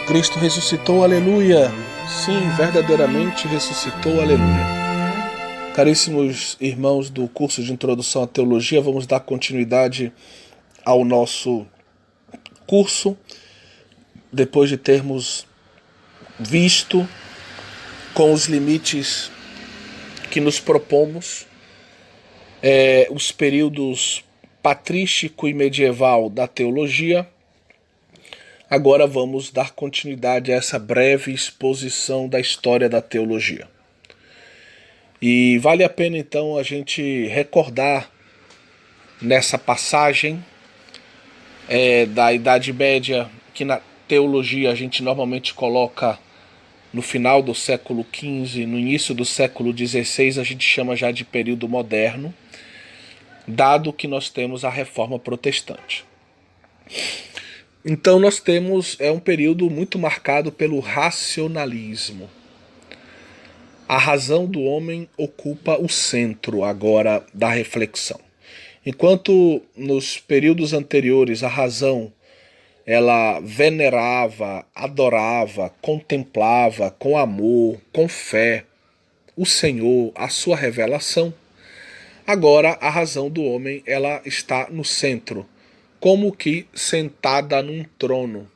Cristo ressuscitou, aleluia! Sim, verdadeiramente ressuscitou, aleluia! Caríssimos irmãos do curso de Introdução à Teologia, vamos dar continuidade ao nosso curso, depois de termos visto com os limites que nos propomos os períodos patrístico e medieval da teologia. Agora vamos dar continuidade a essa breve exposição da história da teologia. E vale a pena então a gente recordar nessa passagem da Idade Média, que na teologia a gente normalmente coloca no final do século XV, no início do século XVI, a gente chama já de período moderno, dado que nós temos a Reforma Protestante. Então nós temos um período muito marcado pelo racionalismo. A razão do homem ocupa o centro agora da reflexão. Enquanto nos períodos anteriores a razão ela venerava, adorava, contemplava com amor, com fé o Senhor, a sua revelação, agora a razão do homem ela está no centro, como que sentada num trono.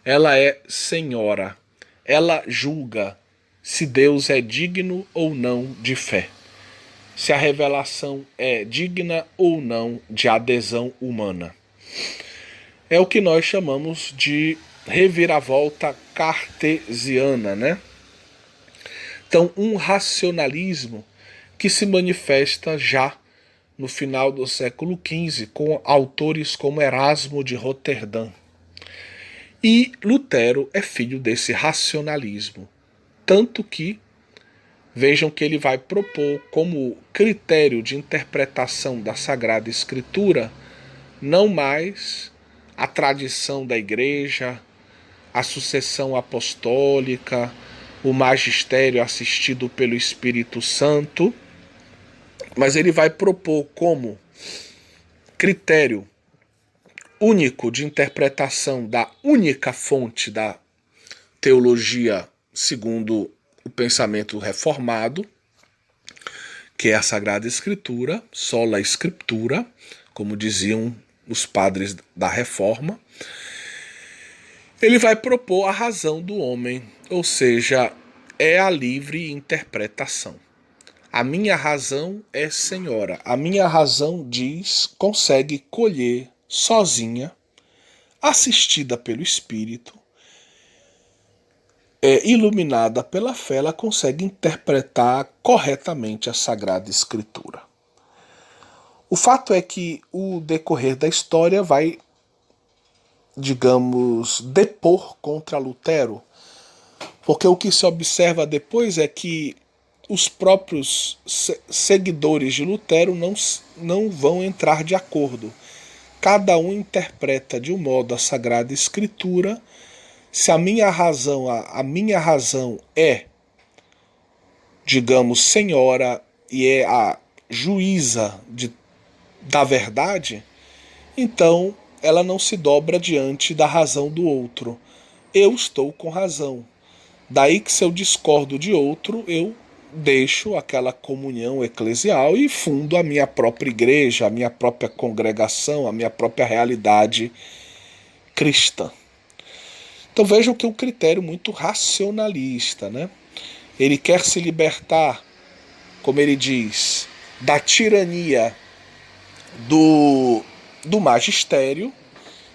Ela é senhora, ela julga se Deus é digno ou não de fé, se a revelação é digna ou não de adesão humana. É o que nós chamamos de reviravolta cartesiana, né? Então, um racionalismo que se manifesta já no final do século XV com autores como Erasmo de Roterdã. E Lutero é filho desse racionalismo, tanto que vejam que ele vai propor como critério de interpretação da Sagrada Escritura não mais a tradição da igreja, a sucessão apostólica, o magistério assistido pelo Espírito Santo, mas ele vai propor como critério único de interpretação da única fonte da teologia segundo o pensamento reformado, que é a Sagrada Escritura, sola Scriptura, como diziam os padres da Reforma. Ele vai propor a razão do homem, ou seja, é a livre interpretação. A minha razão é senhora. A minha razão consegue colher sozinha, assistida pelo Espírito, iluminada pela fé, ela consegue interpretar corretamente a Sagrada Escritura. O fato é que o decorrer da história vai, digamos, depor contra Lutero, porque o que se observa depois é que os próprios seguidores de Lutero não vão entrar de acordo. Cada um interpreta de um modo a Sagrada Escritura. Se a minha razão é, digamos, senhora e é a juíza da verdade, então ela não se dobra diante da razão do outro. Eu estou com razão. Daí que se eu discordo de outro, eu deixo aquela comunhão eclesial e fundo a minha própria igreja, a minha própria congregação, a minha própria realidade cristã. Então vejam que é um critério muito racionalista, né? Ele quer se libertar, como ele diz, da tirania do magistério,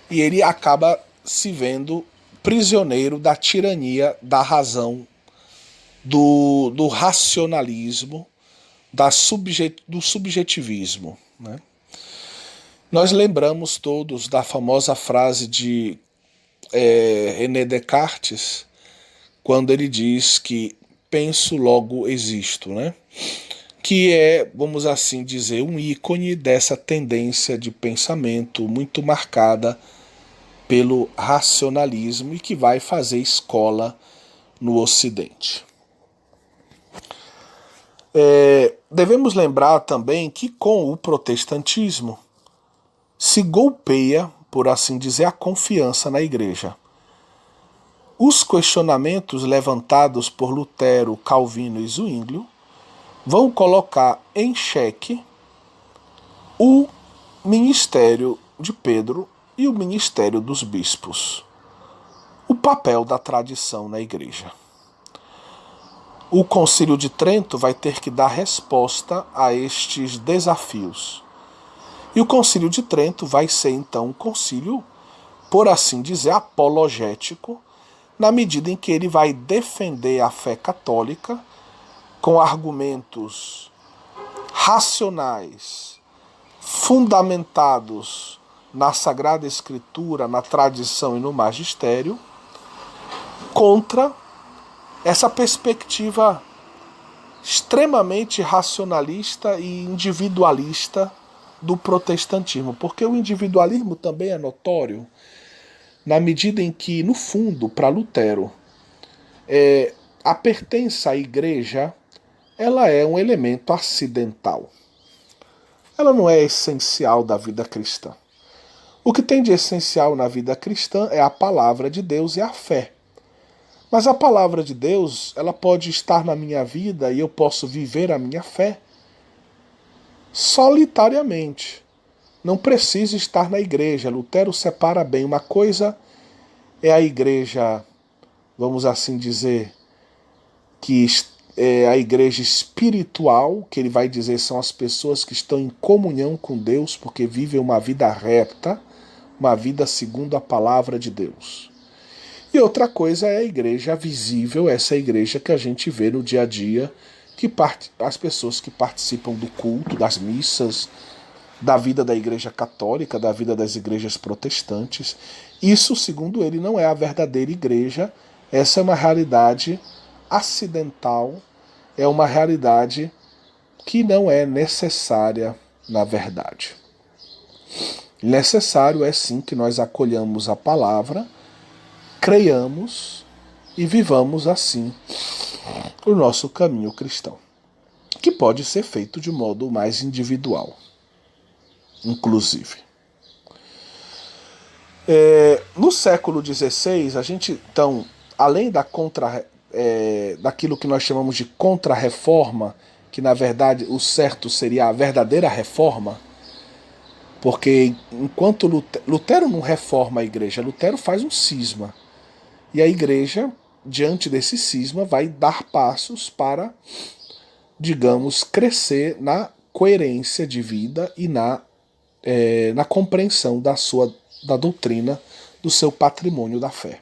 e ele acaba se vendo prisioneiro da tirania da razão, do racionalismo, do subjetivismo, né? Nós lembramos todos da famosa frase de René Descartes, quando ele diz que penso, logo existo, né? Que é, vamos assim dizer, um ícone dessa tendência de pensamento muito marcada pelo racionalismo e que vai fazer escola no Ocidente. Devemos lembrar também que com o protestantismo se golpeia, por assim dizer, a confiança na igreja. Os questionamentos levantados por Lutero, Calvino e Zwinglio vão colocar em xeque o ministério de Pedro e o ministério dos bispos, o papel da tradição na igreja. O Concílio de Trento vai ter que dar resposta a estes desafios. E o Concílio de Trento vai ser então um concílio, por assim dizer, apologético, na medida em que ele vai defender a fé católica com argumentos racionais, fundamentados na Sagrada Escritura, na tradição e no magistério, contra essa perspectiva extremamente racionalista e individualista do protestantismo, porque o individualismo também é notório na medida em que, no fundo, para Lutero, a pertença à igreja ela é um elemento acidental. Ela não é essencial da vida cristã. O que tem de essencial na vida cristã é a palavra de Deus e a fé. Mas a palavra de Deus, ela pode estar na minha vida e eu posso viver a minha fé solitariamente. Não precisa estar na igreja. Lutero separa bem. Uma coisa é a igreja, vamos assim dizer, que é a igreja espiritual, que ele vai dizer são as pessoas que estão em comunhão com Deus, porque vivem uma vida reta, uma vida segundo a palavra de Deus. E outra coisa é a igreja visível, essa igreja que a gente vê no dia a dia, as pessoas que participam do culto, das missas, da vida da igreja católica, da vida das igrejas protestantes. Isso, segundo ele, não é a verdadeira igreja, essa é uma realidade acidental, é uma realidade que não é necessária na verdade. Necessário é sim que nós acolhamos a palavra, creiamos e vivamos assim o nosso caminho cristão, que pode ser feito de modo mais individual, inclusive. No século XVI, a gente, então, além daquilo que nós chamamos de contra-reforma, que na verdade o certo seria a verdadeira reforma, porque enquanto Lutero não reforma a igreja, Lutero faz um cisma. E a igreja, diante desse cisma, vai dar passos para, digamos, crescer na coerência de vida e na compreensão da doutrina, do seu patrimônio da fé.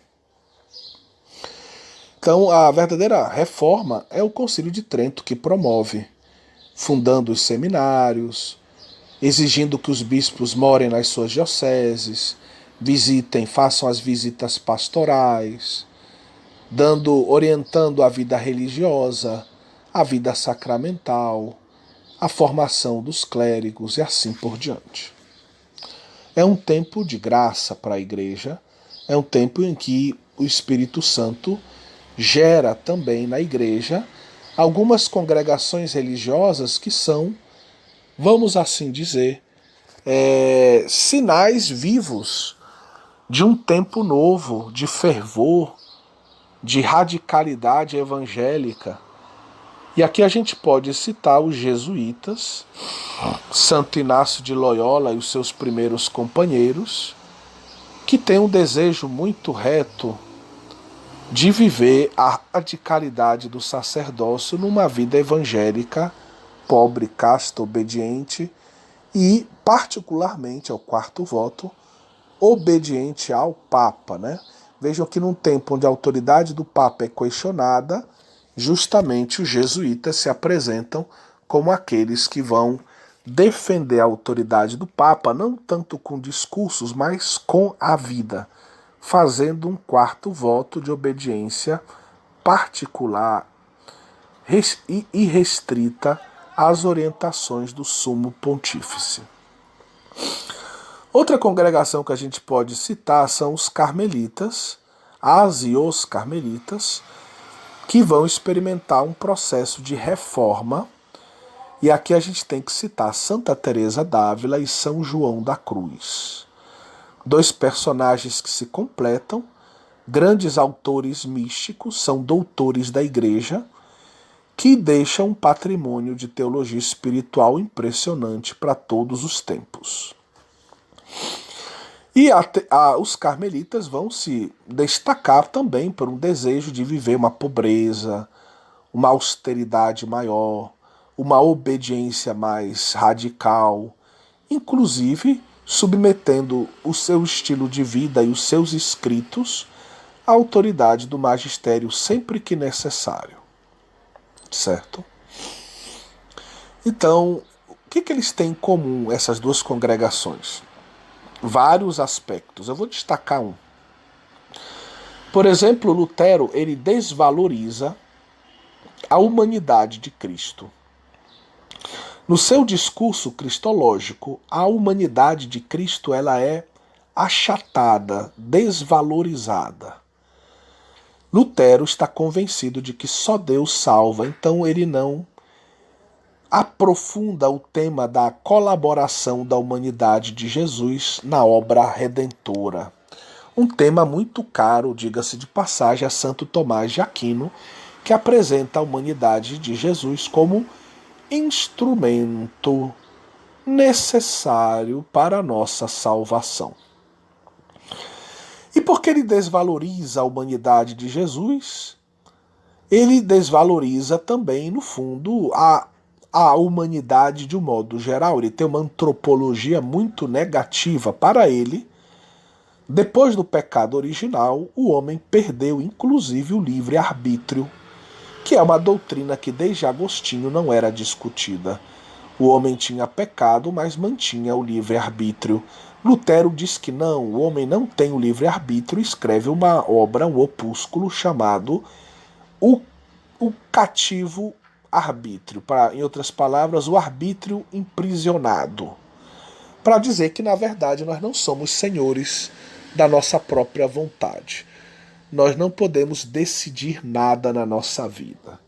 Então, a verdadeira reforma é o Concílio de Trento que promove, fundando os seminários, exigindo que os bispos morem nas suas dioceses, façam as visitas pastorais, orientando a vida religiosa, a vida sacramental, a formação dos clérigos e assim por diante. É um tempo de graça para a igreja, é um tempo em que o Espírito Santo gera também na igreja algumas congregações religiosas que são, vamos assim dizer, sinais vivos de um tempo novo, de fervor, de radicalidade evangélica. E aqui a gente pode citar os jesuítas, Santo Inácio de Loyola e os seus primeiros companheiros, que têm um desejo muito reto de viver a radicalidade do sacerdócio numa vida evangélica, pobre, casta, obediente e, particularmente, ao quarto voto, obediente ao Papa, né? Vejam que num tempo onde a autoridade do Papa é questionada, justamente os jesuítas se apresentam como aqueles que vão defender a autoridade do Papa, não tanto com discursos, mas com a vida, fazendo um quarto voto de obediência particular e irrestrita às orientações do Sumo Pontífice. Outra congregação que a gente pode citar são os carmelitas, as e os carmelitas, que vão experimentar um processo de reforma. E aqui a gente tem que citar Santa Teresa d'Ávila e São João da Cruz. Dois personagens que se completam Grandes autores místicos são doutores da Igreja que deixam um patrimônio de teologia espiritual impressionante para todos os tempos. E os carmelitas vão se destacar também por um desejo de viver uma pobreza, uma austeridade maior, uma obediência mais radical, inclusive submetendo o seu estilo de vida e os seus escritos à autoridade do magistério sempre que necessário. Certo? Então, o que eles têm em comum, essas duas congregações? Vários aspectos. Eu vou destacar um. Por exemplo, Lutero, ele desvaloriza a humanidade de Cristo. No seu discurso cristológico, a humanidade de Cristo ela é achatada, desvalorizada. Lutero está convencido de que só Deus salva, então ele não aprofunda o tema da colaboração da humanidade de Jesus na obra redentora. Um tema muito caro, diga-se de passagem, a Santo Tomás de Aquino, que apresenta a humanidade de Jesus como instrumento necessário para a nossa salvação. E porque ele desvaloriza a humanidade de Jesus, ele desvaloriza também, no fundo, a humanidade de um modo geral. Ele tem uma antropologia muito negativa para ele. Depois do pecado original, o homem perdeu inclusive o livre-arbítrio, que é uma doutrina que desde Agostinho não era discutida. O homem tinha pecado, mas mantinha o livre-arbítrio. Lutero diz que não, o homem não tem o livre-arbítrio e escreve uma obra, um opúsculo chamado O Cativo Arbítrio, em outras palavras, o arbítrio imprisionado, para dizer que, na verdade, nós não somos senhores da nossa própria vontade. Nós não podemos decidir nada na nossa vida.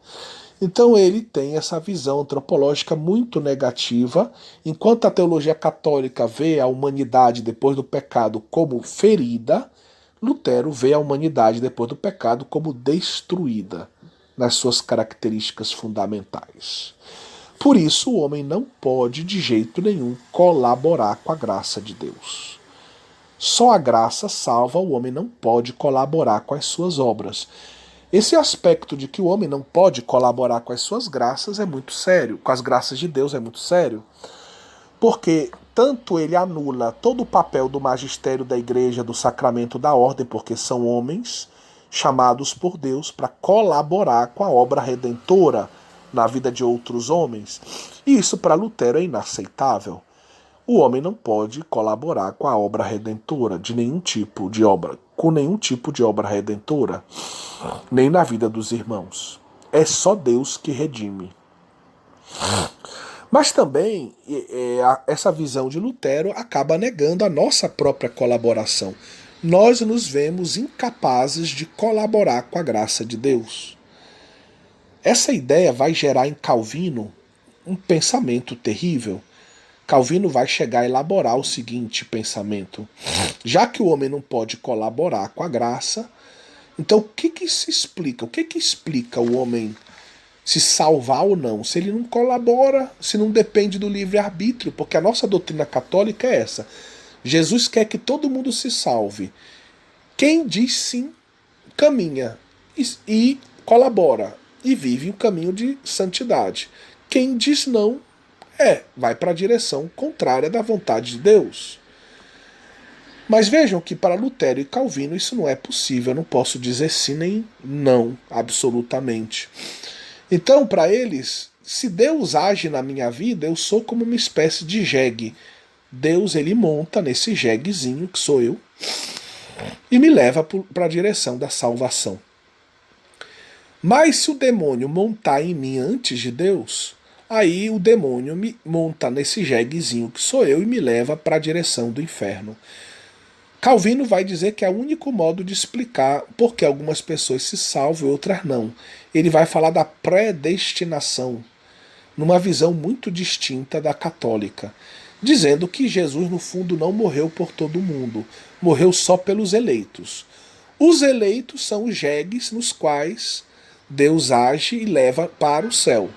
Então ele tem essa visão antropológica muito negativa, enquanto a teologia católica vê a humanidade depois do pecado como ferida, Lutero vê a humanidade depois do pecado como destruída nas suas características fundamentais. Por isso o homem não pode de jeito nenhum colaborar com a graça de Deus. Só a graça salva, o homem não pode colaborar com as suas obras. Esse aspecto de que o homem não pode colaborar com as suas graças é muito sério, com as graças de Deus é muito sério, porque tanto ele anula todo o papel do magistério da igreja, do sacramento da ordem, porque são homens chamados por Deus para colaborar com a obra redentora na vida de outros homens. E isso para Lutero é inaceitável. O homem não pode colaborar com a obra redentora de nenhum tipo de obra, com nenhum tipo de obra redentora, nem na vida dos irmãos. É só Deus que redime. Mas também essa visão de Lutero acaba negando a nossa própria colaboração. Nós nos vemos incapazes de colaborar com a graça de Deus. Essa ideia vai gerar em Calvino um pensamento terrível. Calvino vai chegar a elaborar o seguinte pensamento: já que o homem não pode colaborar com a graça, então o que se explica? O que explica o homem se salvar ou não? Se ele não colabora, se não depende do livre-arbítrio, porque a nossa doutrina católica é essa. Jesus quer que todo mundo se salve. Quem diz sim, caminha e colabora e vive o caminho de santidade. Quem diz não, vai para a direção contrária da vontade de Deus. Mas vejam que para Lutero e Calvino isso não é possível. Eu não posso dizer sim nem não, absolutamente. Então, para eles, se Deus age na minha vida, eu sou como uma espécie de jegue. Deus, ele monta nesse jeguezinho, que sou eu, e me leva para a direção da salvação. Mas se o demônio montar em mim antes de Deus, aí o demônio me monta nesse jeguezinho que sou eu e me leva para a direção do inferno. Calvino vai dizer que é o único modo de explicar por que algumas pessoas se salvam e outras não. Ele vai falar da predestinação, numa visão muito distinta da católica, dizendo que Jesus, no fundo, não morreu por todo mundo, morreu só pelos eleitos. Os eleitos são os jegues nos quais Deus age e leva para o céu.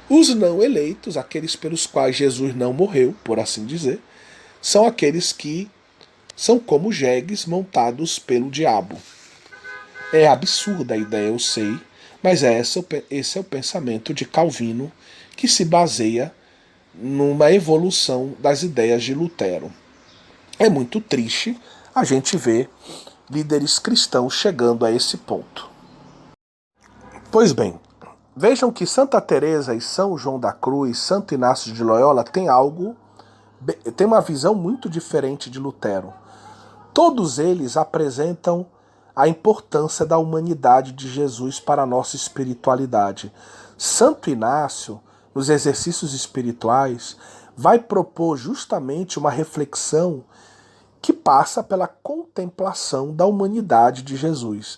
Os não eleitos, aqueles pelos quais Jesus não morreu, por assim dizer, são aqueles que são como jegues montados pelo diabo. É absurda a ideia, eu sei, mas esse é o pensamento de Calvino, que se baseia numa evolução das ideias de Lutero. É muito triste a gente ver líderes cristãos chegando a esse ponto. Pois bem, vejam que Santa Teresa e São João da Cruz, Santo Inácio de Loyola tem uma visão muito diferente de Lutero. Todos eles apresentam a importância da humanidade de Jesus para a nossa espiritualidade. Santo Inácio, nos exercícios espirituais, vai propor justamente uma reflexão que passa pela contemplação da humanidade de Jesus.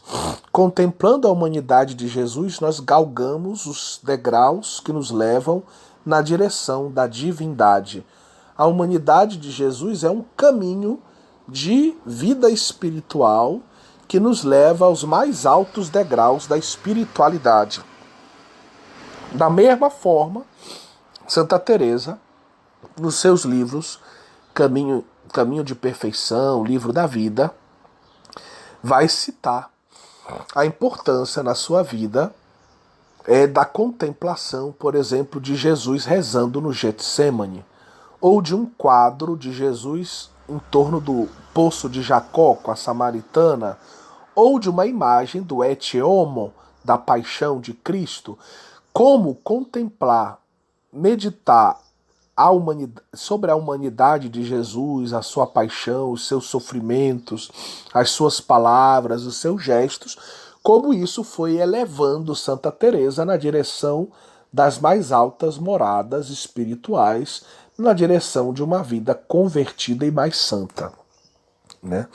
Contemplando a humanidade de Jesus, nós galgamos os degraus que nos levam na direção da divindade. A humanidade de Jesus é um caminho de vida espiritual que nos leva aos mais altos degraus da espiritualidade. Da mesma forma, Santa Teresa, nos seus livros Caminho de Perfeição, Livro da Vida, vai citar a importância na sua vida da contemplação, por exemplo, de Jesus rezando no Getsêmani, ou de um quadro de Jesus em torno do Poço de Jacó com a samaritana, ou de uma imagem do Et Homo, da Paixão de Cristo. Como contemplar, meditar sobre a humanidade de Jesus, a sua paixão, os seus sofrimentos, as suas palavras, os seus gestos, como isso foi elevando Santa Teresa na direção das mais altas moradas espirituais, na direção de uma vida convertida e mais santa, né?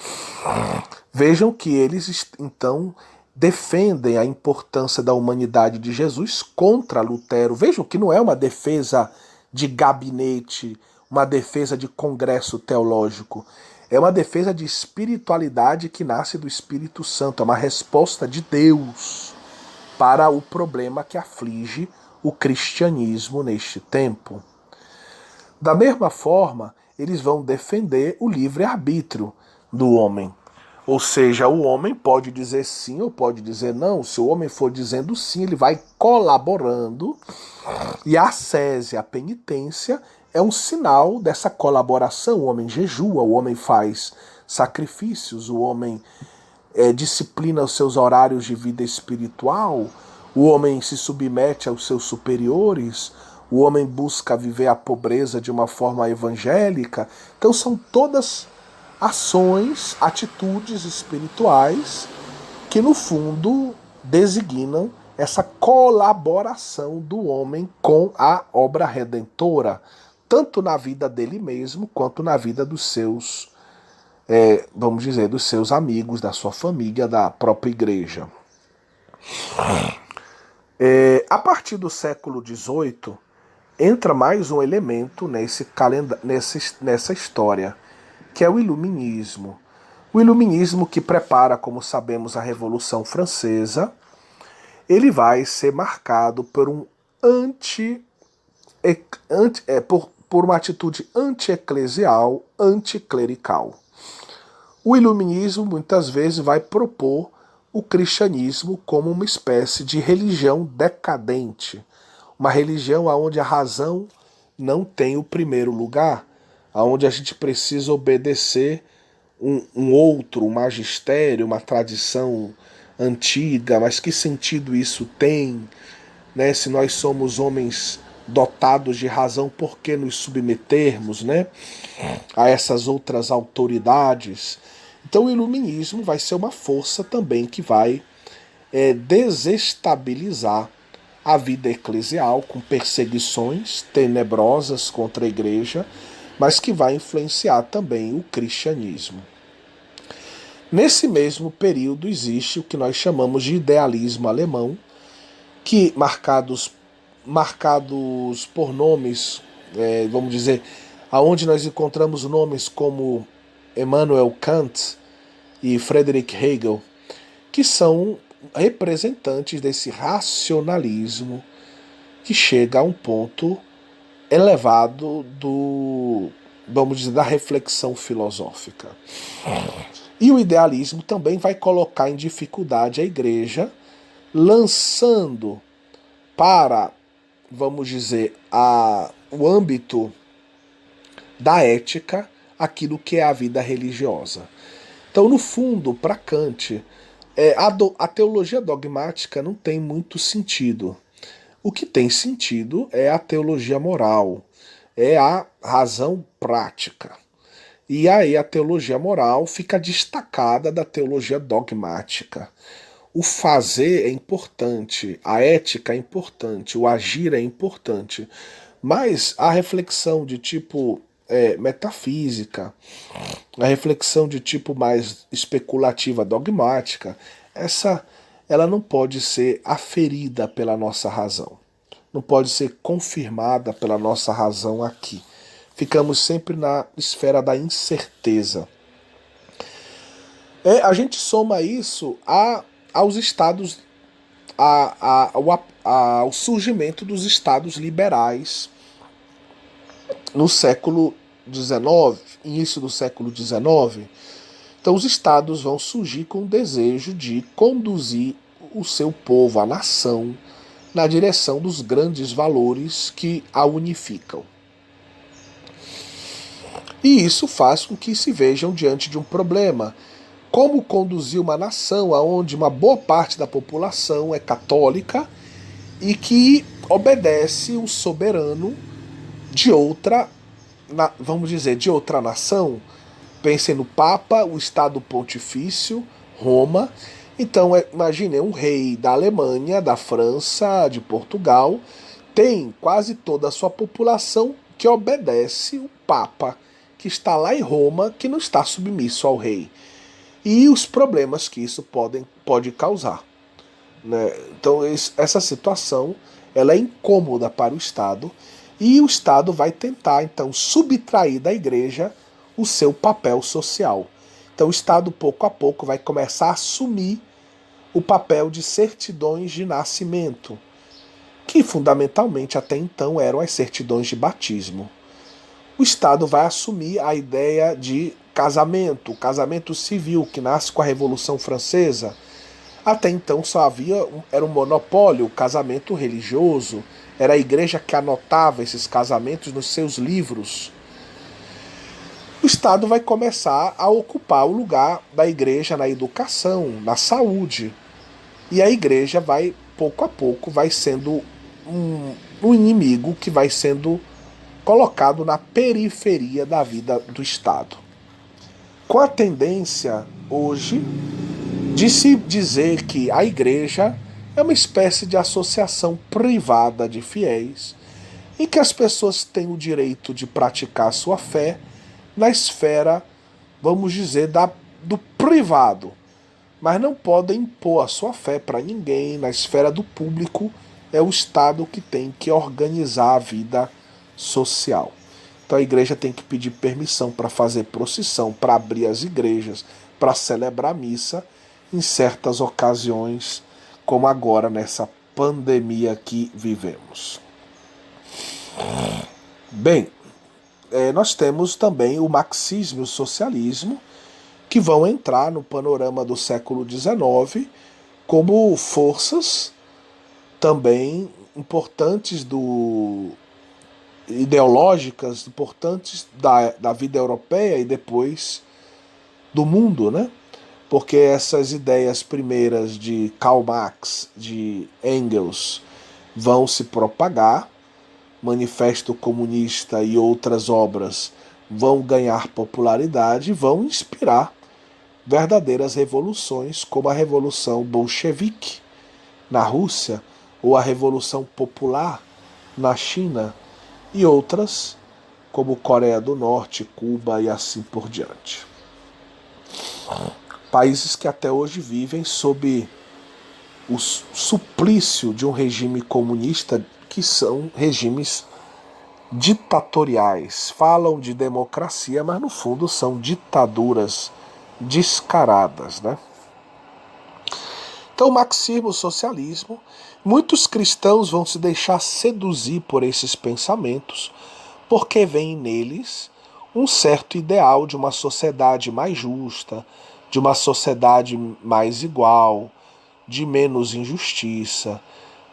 Vejam que eles então defendem a importância da humanidade de Jesus contra Lutero. Vejam que não é uma defesa de gabinete, uma defesa de congresso teológico. É uma defesa de espiritualidade que nasce do Espírito Santo. É uma resposta de Deus para o problema que aflige o cristianismo neste tempo. Da mesma forma, eles vão defender o livre-arbítrio do homem. Ou seja, o homem pode dizer sim ou pode dizer não. Se o homem for dizendo sim, ele vai colaborando. E a ascese, a penitência, é um sinal dessa colaboração. O homem jejua, o homem faz sacrifícios, o homem disciplina os seus horários de vida espiritual, o homem se submete aos seus superiores, o homem busca viver a pobreza de uma forma evangélica. Então são todas ações, atitudes espirituais que no fundo designam essa colaboração do homem com a obra redentora, tanto na vida dele mesmo quanto na vida dos seus, vamos dizer, dos seus amigos, da sua família, da própria igreja. A partir do século XVIII, entra mais um elemento nessa história, que é o Iluminismo. O Iluminismo, que prepara, como sabemos, a Revolução Francesa, ele vai ser marcado por por uma atitude anti-eclesial, anticlerical. O Iluminismo muitas vezes vai propor o cristianismo como uma espécie de religião decadente, uma religião onde a razão não tem o primeiro lugar, onde a gente precisa obedecer um magistério, uma tradição antiga. Mas que sentido isso tem, né? Se nós somos homens dotados de razão, por que nos submetermos, né, a essas outras autoridades? Então o iluminismo vai ser uma força também que vai desestabilizar a vida eclesial, com perseguições tenebrosas contra a igreja, mas que vai influenciar também o cristianismo. Nesse mesmo período existe o que nós chamamos de idealismo alemão, que marcados por nomes, vamos dizer, aonde nós encontramos nomes como Immanuel Kant, e Friedrich Hegel, que são representantes desse racionalismo que chega a um ponto elevado vamos dizer, da reflexão filosófica. E o idealismo também vai colocar em dificuldade a igreja, lançando para, vamos dizer, o âmbito da ética aquilo que é a vida religiosa. Então, no fundo, para Kant, a teologia dogmática não tem muito sentido. O que tem sentido é a teologia moral, é a razão prática. E aí a teologia moral fica destacada da teologia dogmática. O fazer é importante, a ética é importante, o agir é importante, mas a reflexão de tipo metafísica, a reflexão de tipo mais especulativa, dogmática, ela não pode ser aferida pela nossa razão, não pode ser confirmada pela nossa razão aqui. Ficamos sempre na esfera da incerteza. A gente soma isso aos estados, ao surgimento dos estados liberais no século XIX, início do século XIX. Então os estados vão surgir com o desejo de conduzir o seu povo, a nação, na direção dos grandes valores que a unificam. E isso faz com que se vejam diante de um problema. Como conduzir uma nação onde uma boa parte da população é católica e que obedece o soberano de outra, vamos dizer, de outra nação? Pensem no Papa, o Estado Pontifício, Roma. Então, imagine, um rei da Alemanha, da França, de Portugal, tem quase toda a sua população que obedece o Papa, que está lá em Roma, que não está submisso ao rei. E os problemas que isso pode causar. Né? Então, essa situação ela é incômoda para o Estado, e o Estado vai tentar, então, subtrair da igreja o seu papel social. Então o Estado, pouco a pouco, vai começar a assumir o papel de certidões de nascimento, que fundamentalmente até então eram as certidões de batismo. O Estado vai assumir a ideia de casamento, o casamento civil, que nasce com a Revolução Francesa. Até então só era um monopólio, o casamento religioso, era a igreja que anotava esses casamentos nos seus livros. O Estado vai começar a ocupar o lugar da igreja na educação, na saúde. E a igreja vai, pouco a pouco, vai sendo um inimigo que vai sendo colocado na periferia da vida do Estado. Com a tendência, hoje, de se dizer que a igreja é uma espécie de associação privada de fiéis, em que as pessoas têm o direito de praticar sua fé na esfera, vamos dizer, do privado, mas não podem impor a sua fé para ninguém. Na esfera do público, é o Estado que tem que organizar a vida social. Então a igreja tem que pedir permissão para fazer procissão, para abrir as igrejas, para celebrar missa em certas ocasiões, como agora nessa pandemia que vivemos. Bem, nós temos também o marxismo e o socialismo, que vão entrar no panorama do século XIX como forças também importantes ideológicas, importantes da vida europeia e depois do mundo, né? Porque essas ideias primeiras de Karl Marx, de Engels, vão se propagar. Manifesto Comunista e outras obras vão ganhar popularidade e vão inspirar verdadeiras revoluções, como a Revolução Bolchevique na Rússia, ou a Revolução Popular na China, e outras, como Coreia do Norte, Cuba e assim por diante. Países que até hoje vivem sob o suplício de um regime comunista, que são regimes ditatoriais. Falam de democracia, mas no fundo são ditaduras descaradas, né? Então, marxismo, socialismo, muitos cristãos vão se deixar seduzir por esses pensamentos, porque veem neles um certo ideal de uma sociedade mais justa, de uma sociedade mais igual, de menos injustiça,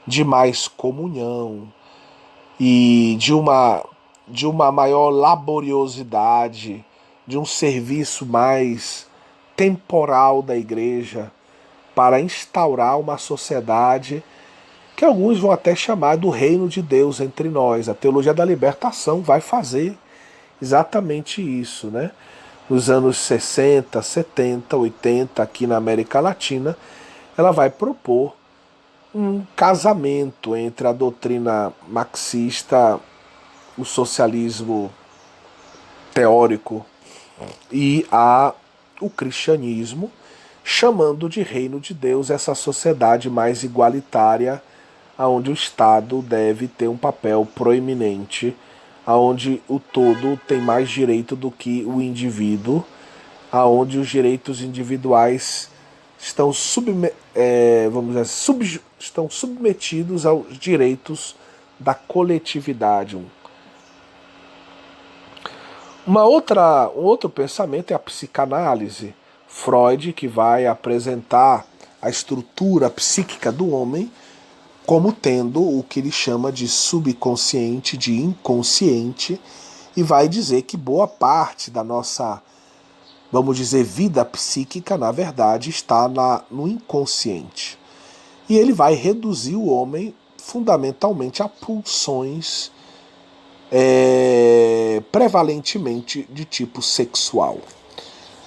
de mais comunhão e de uma maior laboriosidade, de um serviço mais temporal da igreja para instaurar uma sociedade que alguns vão até chamar do reino de Deus entre nós. A teologia da libertação vai fazer exatamente isso, né? Nos anos 60, 70, 80, aqui na América Latina, ela vai propor um casamento entre a doutrina marxista, o socialismo teórico e o cristianismo, chamando de reino de Deus essa sociedade mais igualitária, onde o Estado deve ter um papel proeminente, onde o todo tem mais direito do que o indivíduo, onde os direitos individuais estão, estão submetidos aos direitos da coletividade. Um outro pensamento é a psicanálise. Freud, que vai apresentar a estrutura psíquica do homem como tendo o que ele chama de subconsciente, de inconsciente, e vai dizer que boa parte da nossa, vamos dizer, vida psíquica, na verdade, está no inconsciente. E ele vai reduzir o homem fundamentalmente a pulsões prevalentemente de tipo sexual,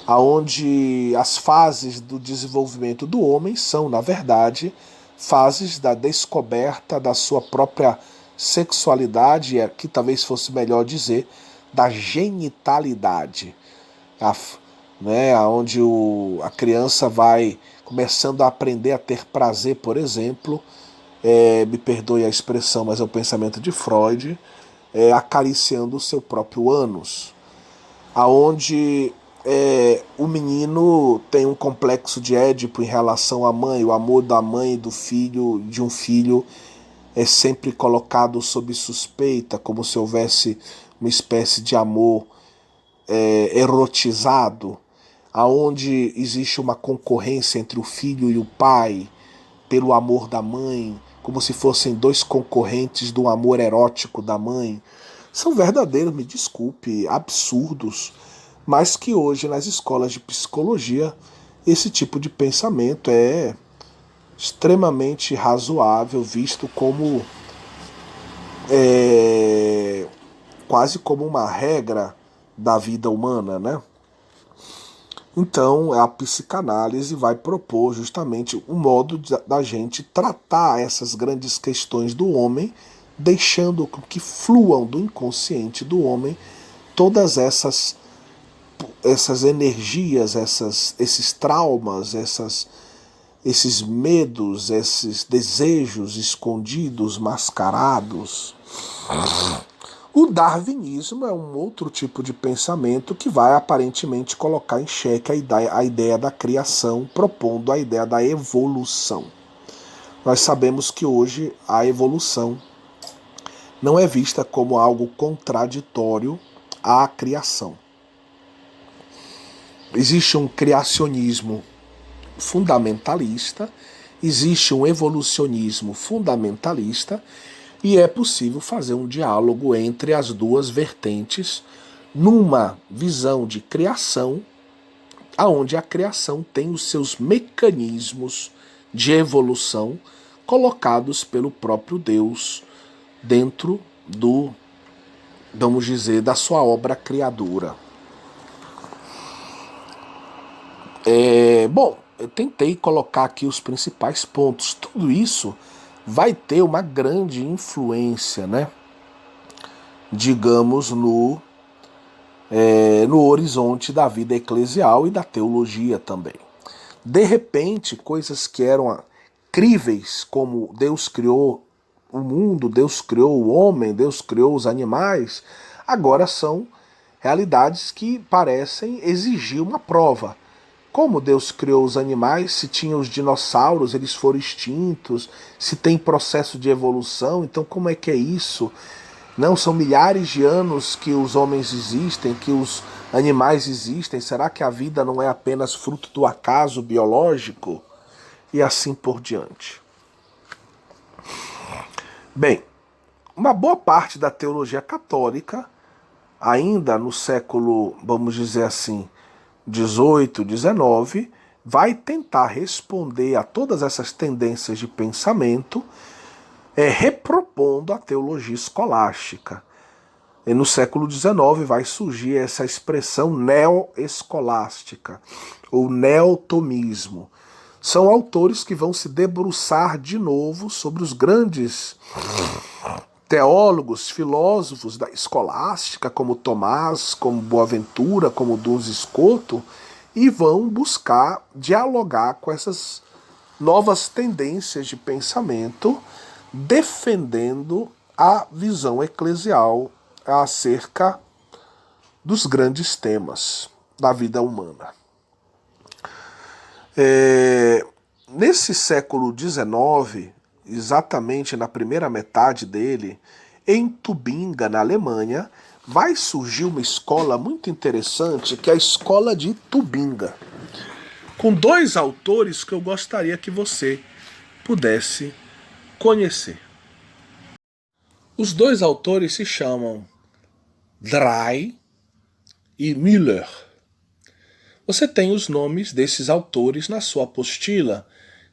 aonde as fases do desenvolvimento do homem são, na verdade, fases da descoberta da sua própria sexualidade, que talvez fosse melhor dizer, da genitalidade, onde a criança vai começando a aprender a ter prazer, por exemplo, me perdoe a expressão, mas é o pensamento de Freud, acariciando o seu próprio ânus, aonde o menino tem um complexo de Édipo em relação à mãe, o amor da mãe e do filho, de um filho, é sempre colocado sob suspeita, como se houvesse uma espécie de amor erotizado, aonde existe uma concorrência entre o filho e o pai pelo amor da mãe, como se fossem dois concorrentes do amor erótico da mãe. São verdadeiros, me desculpe, absurdos, mas que hoje nas escolas de psicologia esse tipo de pensamento é extremamente razoável, visto como quase como uma regra da vida humana, né? Então a psicanálise vai propor justamente um modo da gente tratar essas grandes questões do homem, deixando que fluam do inconsciente do homem todas essas energias, esses traumas, esses medos, esses desejos escondidos, mascarados. O darwinismo é um outro tipo de pensamento que vai aparentemente colocar em xeque a ideia da criação, propondo a ideia da evolução. Nós sabemos que hoje a evolução não é vista como algo contraditório à criação. Existe um criacionismo fundamentalista, existe um evolucionismo fundamentalista, e é possível fazer um diálogo entre as duas vertentes numa visão de criação, aonde a criação tem os seus mecanismos de evolução colocados pelo próprio Deus dentro do, vamos dizer, da sua obra criadora. Bom, eu tentei colocar aqui os principais pontos. Tudo isso vai ter uma grande influência, né? Digamos, no horizonte da vida eclesial e da teologia também. De repente, coisas que eram críveis, como Deus criou o mundo, Deus criou o homem, Deus criou os animais, agora são realidades que parecem exigir uma prova. Como Deus criou os animais, se tinha os dinossauros, eles foram extintos, se tem processo de evolução, então como é que é isso? Não, são milhares de anos que os homens existem, que os animais existem. Será que a vida não é apenas fruto do acaso biológico? E assim por diante. Bem, uma boa parte da teologia católica, ainda no século, vamos dizer assim, 18, 19, vai tentar responder a todas essas tendências de pensamento, repropondo a teologia escolástica. E no século XIX vai surgir essa expressão neoescolástica, ou neotomismo. São autores que vão se debruçar de novo sobre os grandes teólogos, filósofos da escolástica, como Tomás, como Boaventura, como Duns Scoto, e vão buscar dialogar com essas novas tendências de pensamento, defendendo a visão eclesial acerca dos grandes temas da vida humana. Nesse século XIX, exatamente na primeira metade dele, em Tubinga, na Alemanha, vai surgir uma escola muito interessante, que é a Escola de Tubinga, com dois autores que eu gostaria que você pudesse conhecer. Os dois autores se chamam Dray e Müller. Você tem os nomes desses autores na sua apostila.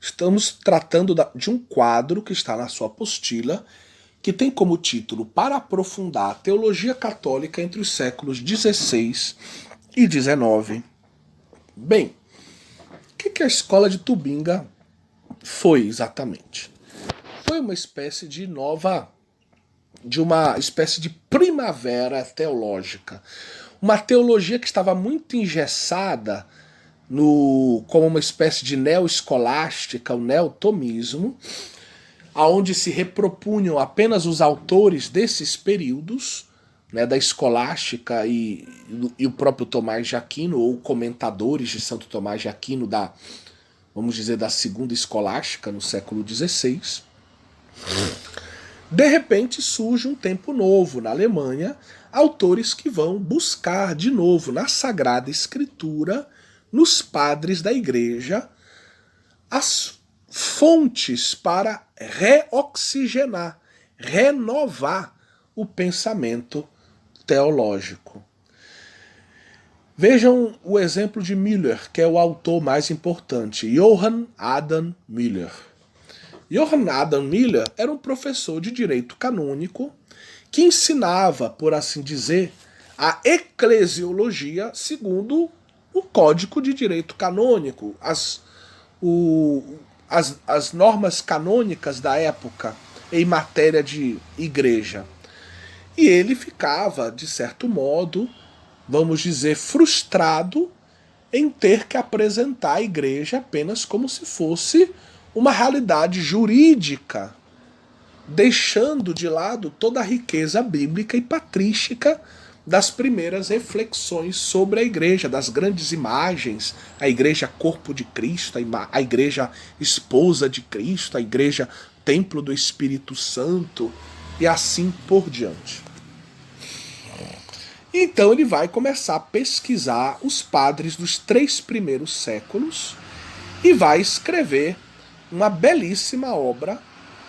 Estamos tratando de um quadro que está na sua apostila, que tem como título Para aprofundar a teologia católica entre os séculos XVI e XIX. Bem, o que a Escola de Tubinga foi exatamente? Foi uma espécie de uma espécie de primavera teológica. Uma teologia que estava muito engessada como uma espécie de neoescolástica, o neotomismo, aonde se repropunham apenas os autores desses períodos, né, da escolástica e o próprio Tomás de Aquino, ou comentadores de Santo Tomás de Aquino, vamos dizer, da segunda escolástica, no século XVI. De repente surge um tempo novo na Alemanha, autores que vão buscar de novo na Sagrada Escritura, nos padres da Igreja, as fontes para reoxigenar, renovar o pensamento teológico. Vejam o exemplo de Müller, que é o autor mais importante, Johann Adam Müller. Johann Adam Müller era um professor de direito canônico que ensinava, por assim dizer, a eclesiologia segundo o Código de Direito Canônico, as normas canônicas da época em matéria de igreja. E ele ficava, de certo modo, vamos dizer, frustrado em ter que apresentar a igreja apenas como se fosse uma realidade jurídica, deixando de lado toda a riqueza bíblica e patrística das primeiras reflexões sobre a igreja, das grandes imagens, a igreja corpo de Cristo, a igreja esposa de Cristo, a igreja templo do Espírito Santo e assim por diante. Então ele vai começar a pesquisar os padres dos 3 primeiros séculos e vai escrever uma belíssima obra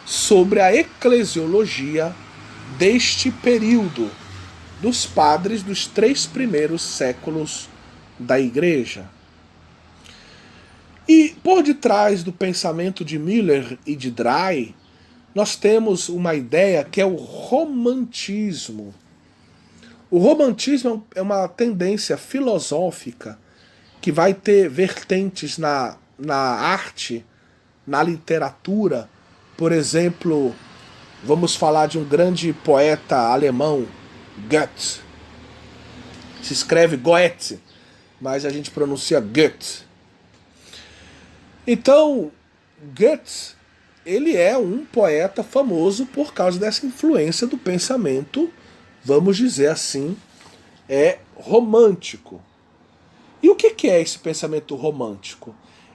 sobre a eclesiologia deste período, dos padres dos 3 primeiros séculos da Igreja. E por detrás do pensamento de Müller e de Dray, nós temos uma ideia que é o romantismo. O romantismo é uma tendência filosófica que vai ter vertentes na arte, na literatura. Por exemplo, vamos falar de um grande poeta alemão, Goethe. Se escreve Goethe, mas a gente pronuncia Goethe. Então, Goethe, ele é um poeta famoso por causa dessa influência do pensamento, vamos dizer assim, romântico. E o que é esse pensamento romântico?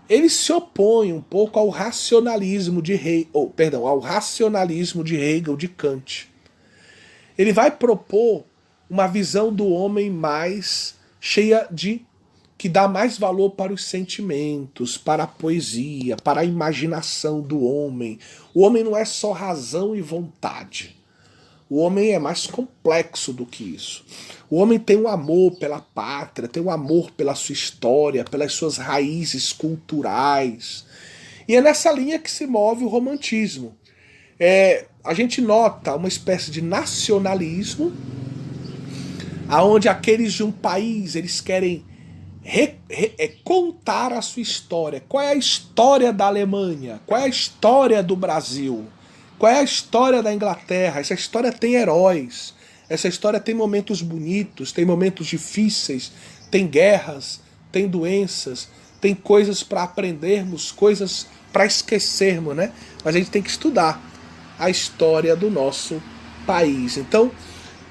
Ele se opõe um pouco ao racionalismo de ao racionalismo de Hegel, de Kant. Ele vai propor uma visão do homem mais cheia de que dá mais valor para os sentimentos, para a poesia, para a imaginação do homem. O homem não é só razão e vontade. O homem é mais complexo do que isso. O homem tem um amor pela pátria, tem um amor pela sua história, pelas suas raízes culturais. E é nessa linha que se move o romantismo. A gente nota uma espécie de nacionalismo, aonde aqueles de um país eles querem contar a sua história. Qual é a história da Alemanha? Qual é a história do Brasil? Qual é a história da Inglaterra? Essa história tem heróis. Essa história tem momentos bonitos, tem momentos difíceis, tem guerras, tem doenças, tem coisas para aprendermos, coisas para esquecermos, né? Mas a gente tem que estudar a história do nosso país. Então,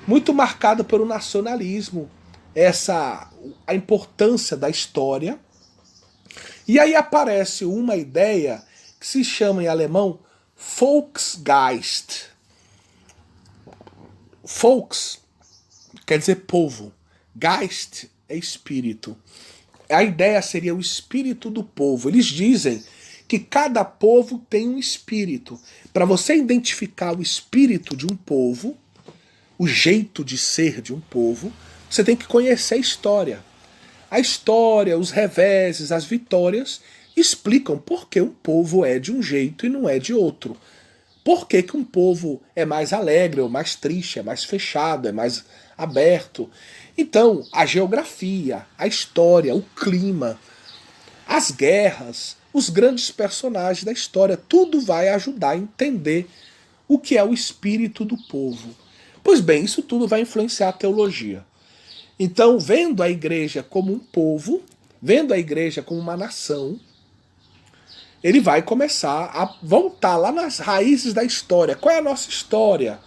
muito marcada pelo nacionalismo, a importância da história. E aí aparece uma ideia que se chama em alemão Volksgeist. Volks quer dizer povo. Geist é espírito. A ideia seria o espírito do povo. Eles dizem que cada povo tem um espírito. Para você identificar o espírito de um povo, o jeito de ser de um povo, você tem que conhecer a história. A história, os reveses, as vitórias explicam por que um povo é de um jeito e não é de outro. Por que um povo é mais alegre ou mais triste, é mais fechado, é mais aberto. Então, a geografia, a história, o clima, as guerras, os grandes personagens da história, tudo vai ajudar a entender o que é o espírito do povo. Pois bem, isso tudo vai influenciar a teologia. Então, vendo a igreja como um povo, vendo a igreja como uma nação, ele vai começar a voltar lá nas raízes da história. Qual é a nossa história?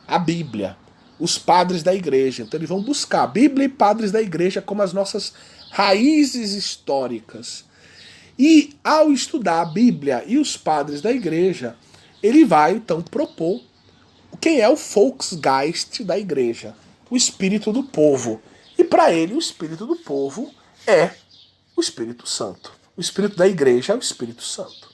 A Bíblia, os padres da igreja. Então eles vão buscar a Bíblia e padres da igreja como as nossas raízes históricas. E ao estudar a Bíblia e os padres da igreja, ele vai então propor quem é o Volksgeist da igreja, o espírito do povo. E para ele, o espírito do povo é o Espírito Santo. O espírito da igreja é o Espírito Santo.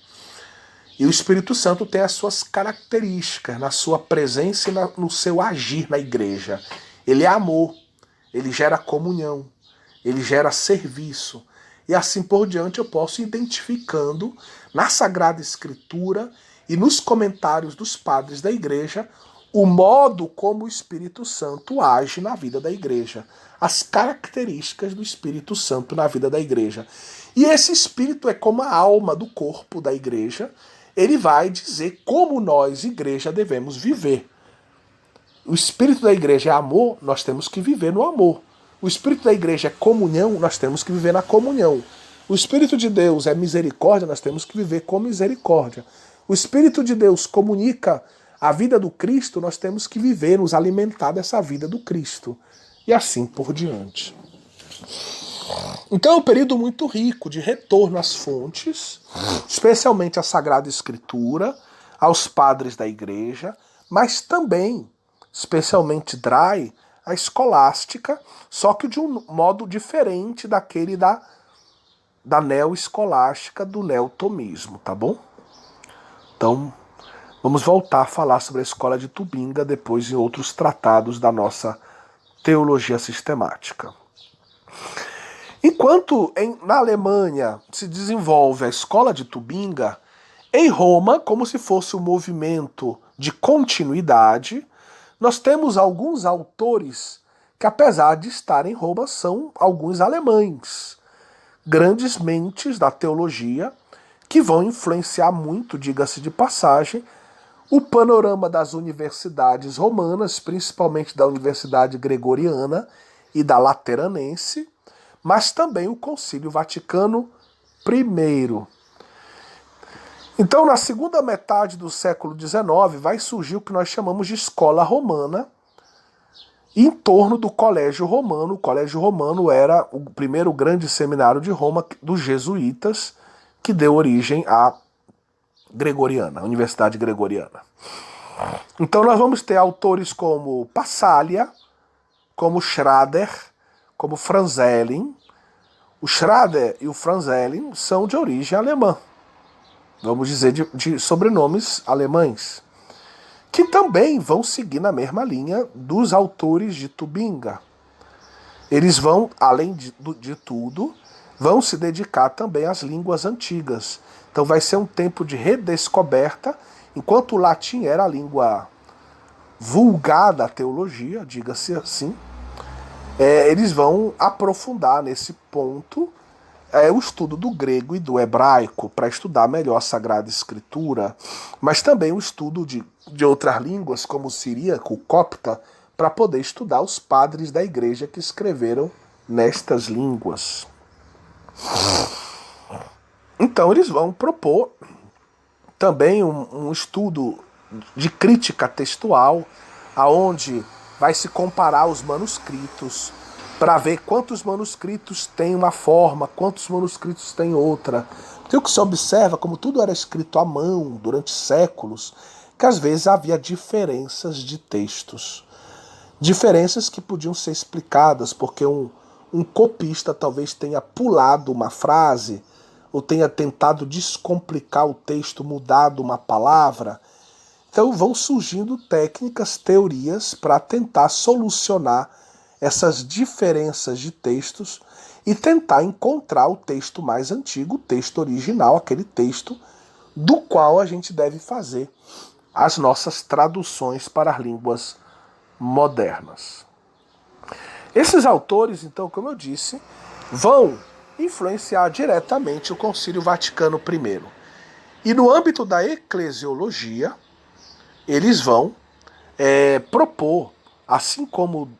E o Espírito Santo tem as suas características na sua presença e no seu agir na igreja. Ele é amor, ele gera comunhão, ele gera serviço. E assim por diante eu posso ir identificando na Sagrada Escritura e nos comentários dos padres da igreja o modo como o Espírito Santo age na vida da igreja. As características do Espírito Santo na vida da igreja. E esse Espírito é como a alma do corpo da igreja. Ele vai dizer como nós, igreja, devemos viver. O Espírito da igreja é amor, nós temos que viver no amor. O Espírito da igreja é comunhão, nós temos que viver na comunhão. O Espírito de Deus é misericórdia, nós temos que viver com misericórdia. O Espírito de Deus comunica a vida do Cristo, nós temos que viver, nos alimentar dessa vida do Cristo. E assim por diante. Então é um período muito rico de retorno às fontes, especialmente à Sagrada Escritura, aos padres da igreja, mas também, especialmente Dry, a escolástica, só que de um modo diferente daquele da neo-escolástica, do neotomismo, tá bom? Então, vamos voltar a falar sobre a escola de Tubinga depois em outros tratados da nossa teologia sistemática. Enquanto na Alemanha se desenvolve a escola de Tubinga, em Roma, como se fosse um movimento de continuidade, nós temos alguns autores que, apesar de estar em Roma, são alguns alemães, grandes mentes da teologia, que vão influenciar muito, diga-se de passagem, o panorama das universidades romanas, principalmente da Universidade Gregoriana e da Lateranense, mas também o Concílio Vaticano I. Então, na segunda metade do século XIX, vai surgir o que nós chamamos de escola romana, em torno do Colégio Romano. O Colégio Romano era o primeiro grande seminário de Roma dos jesuítas, que deu origem à Gregoriana, a Universidade Gregoriana. Então nós vamos ter autores como Passalia, como Schrader, como Franzelin. O Schrader e o Franzelin são de origem alemã, vamos dizer, de sobrenomes alemães, que também vão seguir na mesma linha dos autores de Tubinga. Eles vão, além de tudo, vão se dedicar também às línguas antigas. Então vai ser um tempo de redescoberta, enquanto o latim era a língua vulgar da teologia, diga-se assim, eles vão aprofundar nesse ponto o estudo do grego e do hebraico para estudar melhor a Sagrada Escritura, mas também o estudo de outras línguas, como o siríaco, o copta, para poder estudar os padres da igreja que escreveram nestas línguas. Então eles vão propor também um estudo de crítica textual, aonde vai se comparar os manuscritos para ver quantos manuscritos têm uma forma, quantos manuscritos têm outra. Porque o que se observa, como tudo era escrito à mão durante séculos, que às vezes havia diferenças de textos. Diferenças que podiam ser explicadas porque um copista talvez tenha pulado uma frase, ou tenha tentado descomplicar o texto, mudado uma palavra. Então vão surgindo técnicas, teorias para tentar solucionar essas diferenças de textos e tentar encontrar o texto mais antigo, o texto original, aquele texto do qual a gente deve fazer as nossas traduções para as línguas modernas. Esses autores, então, como eu disse, vão influenciar diretamente o Concílio Vaticano I. E no âmbito da eclesiologia, eles vão propor, assim como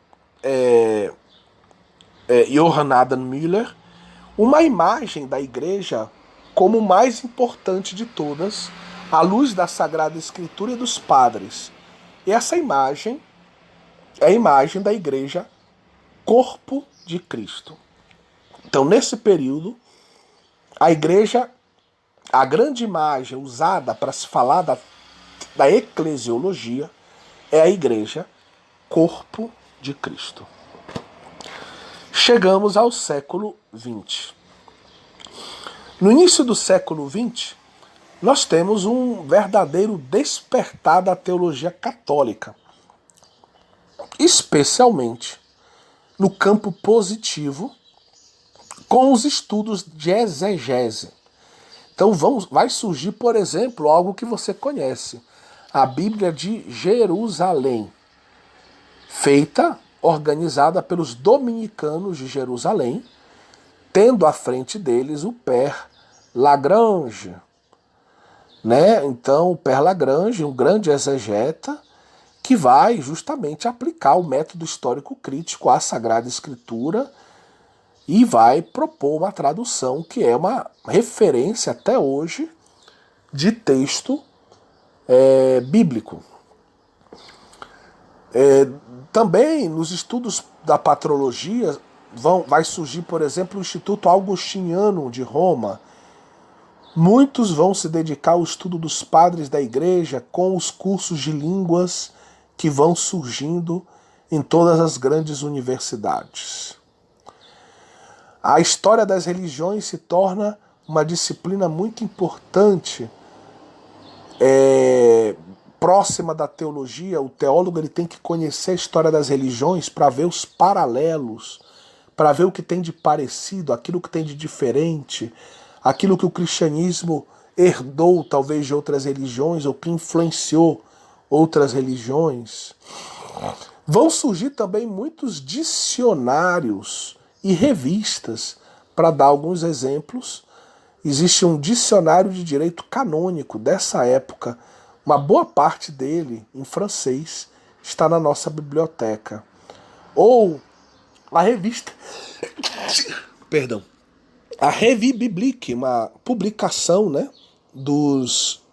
Johann Adam Müller, uma imagem da igreja como mais importante de todas, à luz da Sagrada Escritura e dos padres. E essa imagem é a imagem da igreja corpo de Cristo. Então, nesse período, a igreja, a grande imagem usada para se falar da eclesiologia é a igreja corpo de Cristo. Chegamos ao século XX. No início do século XX, nós temos um verdadeiro despertar da teologia católica, especialmente no campo positivo, com os estudos de exegese. Então vai surgir, por exemplo, algo que você conhece, a Bíblia de Jerusalém, organizada pelos dominicanos de Jerusalém, tendo à frente deles o Père Lagrange. Então, o Père Lagrange, um grande exegeta, que vai justamente aplicar o método histórico crítico à Sagrada Escritura e vai propor uma tradução que é uma referência até hoje de texto bíblico. Também nos estudos da patrologia vai surgir, por exemplo, o Instituto Augustiniano de Roma. Muitos vão se dedicar ao estudo dos padres da igreja com os cursos de línguas que vão surgindo em todas as grandes universidades. A história das religiões se torna uma disciplina muito importante, próxima da teologia. O teólogo ele tem que conhecer a história das religiões para ver os paralelos, para ver o que tem de parecido, aquilo que tem de diferente, aquilo que o cristianismo herdou talvez de outras religiões ou que influenciou outras religiões. Vão surgir também muitos dicionários e revistas. Para dar alguns exemplos, existe um dicionário de direito canônico dessa época. Uma boa parte dele, em francês, está na nossa biblioteca. Ou a revista... Perdão. A Revue Biblique, uma publicação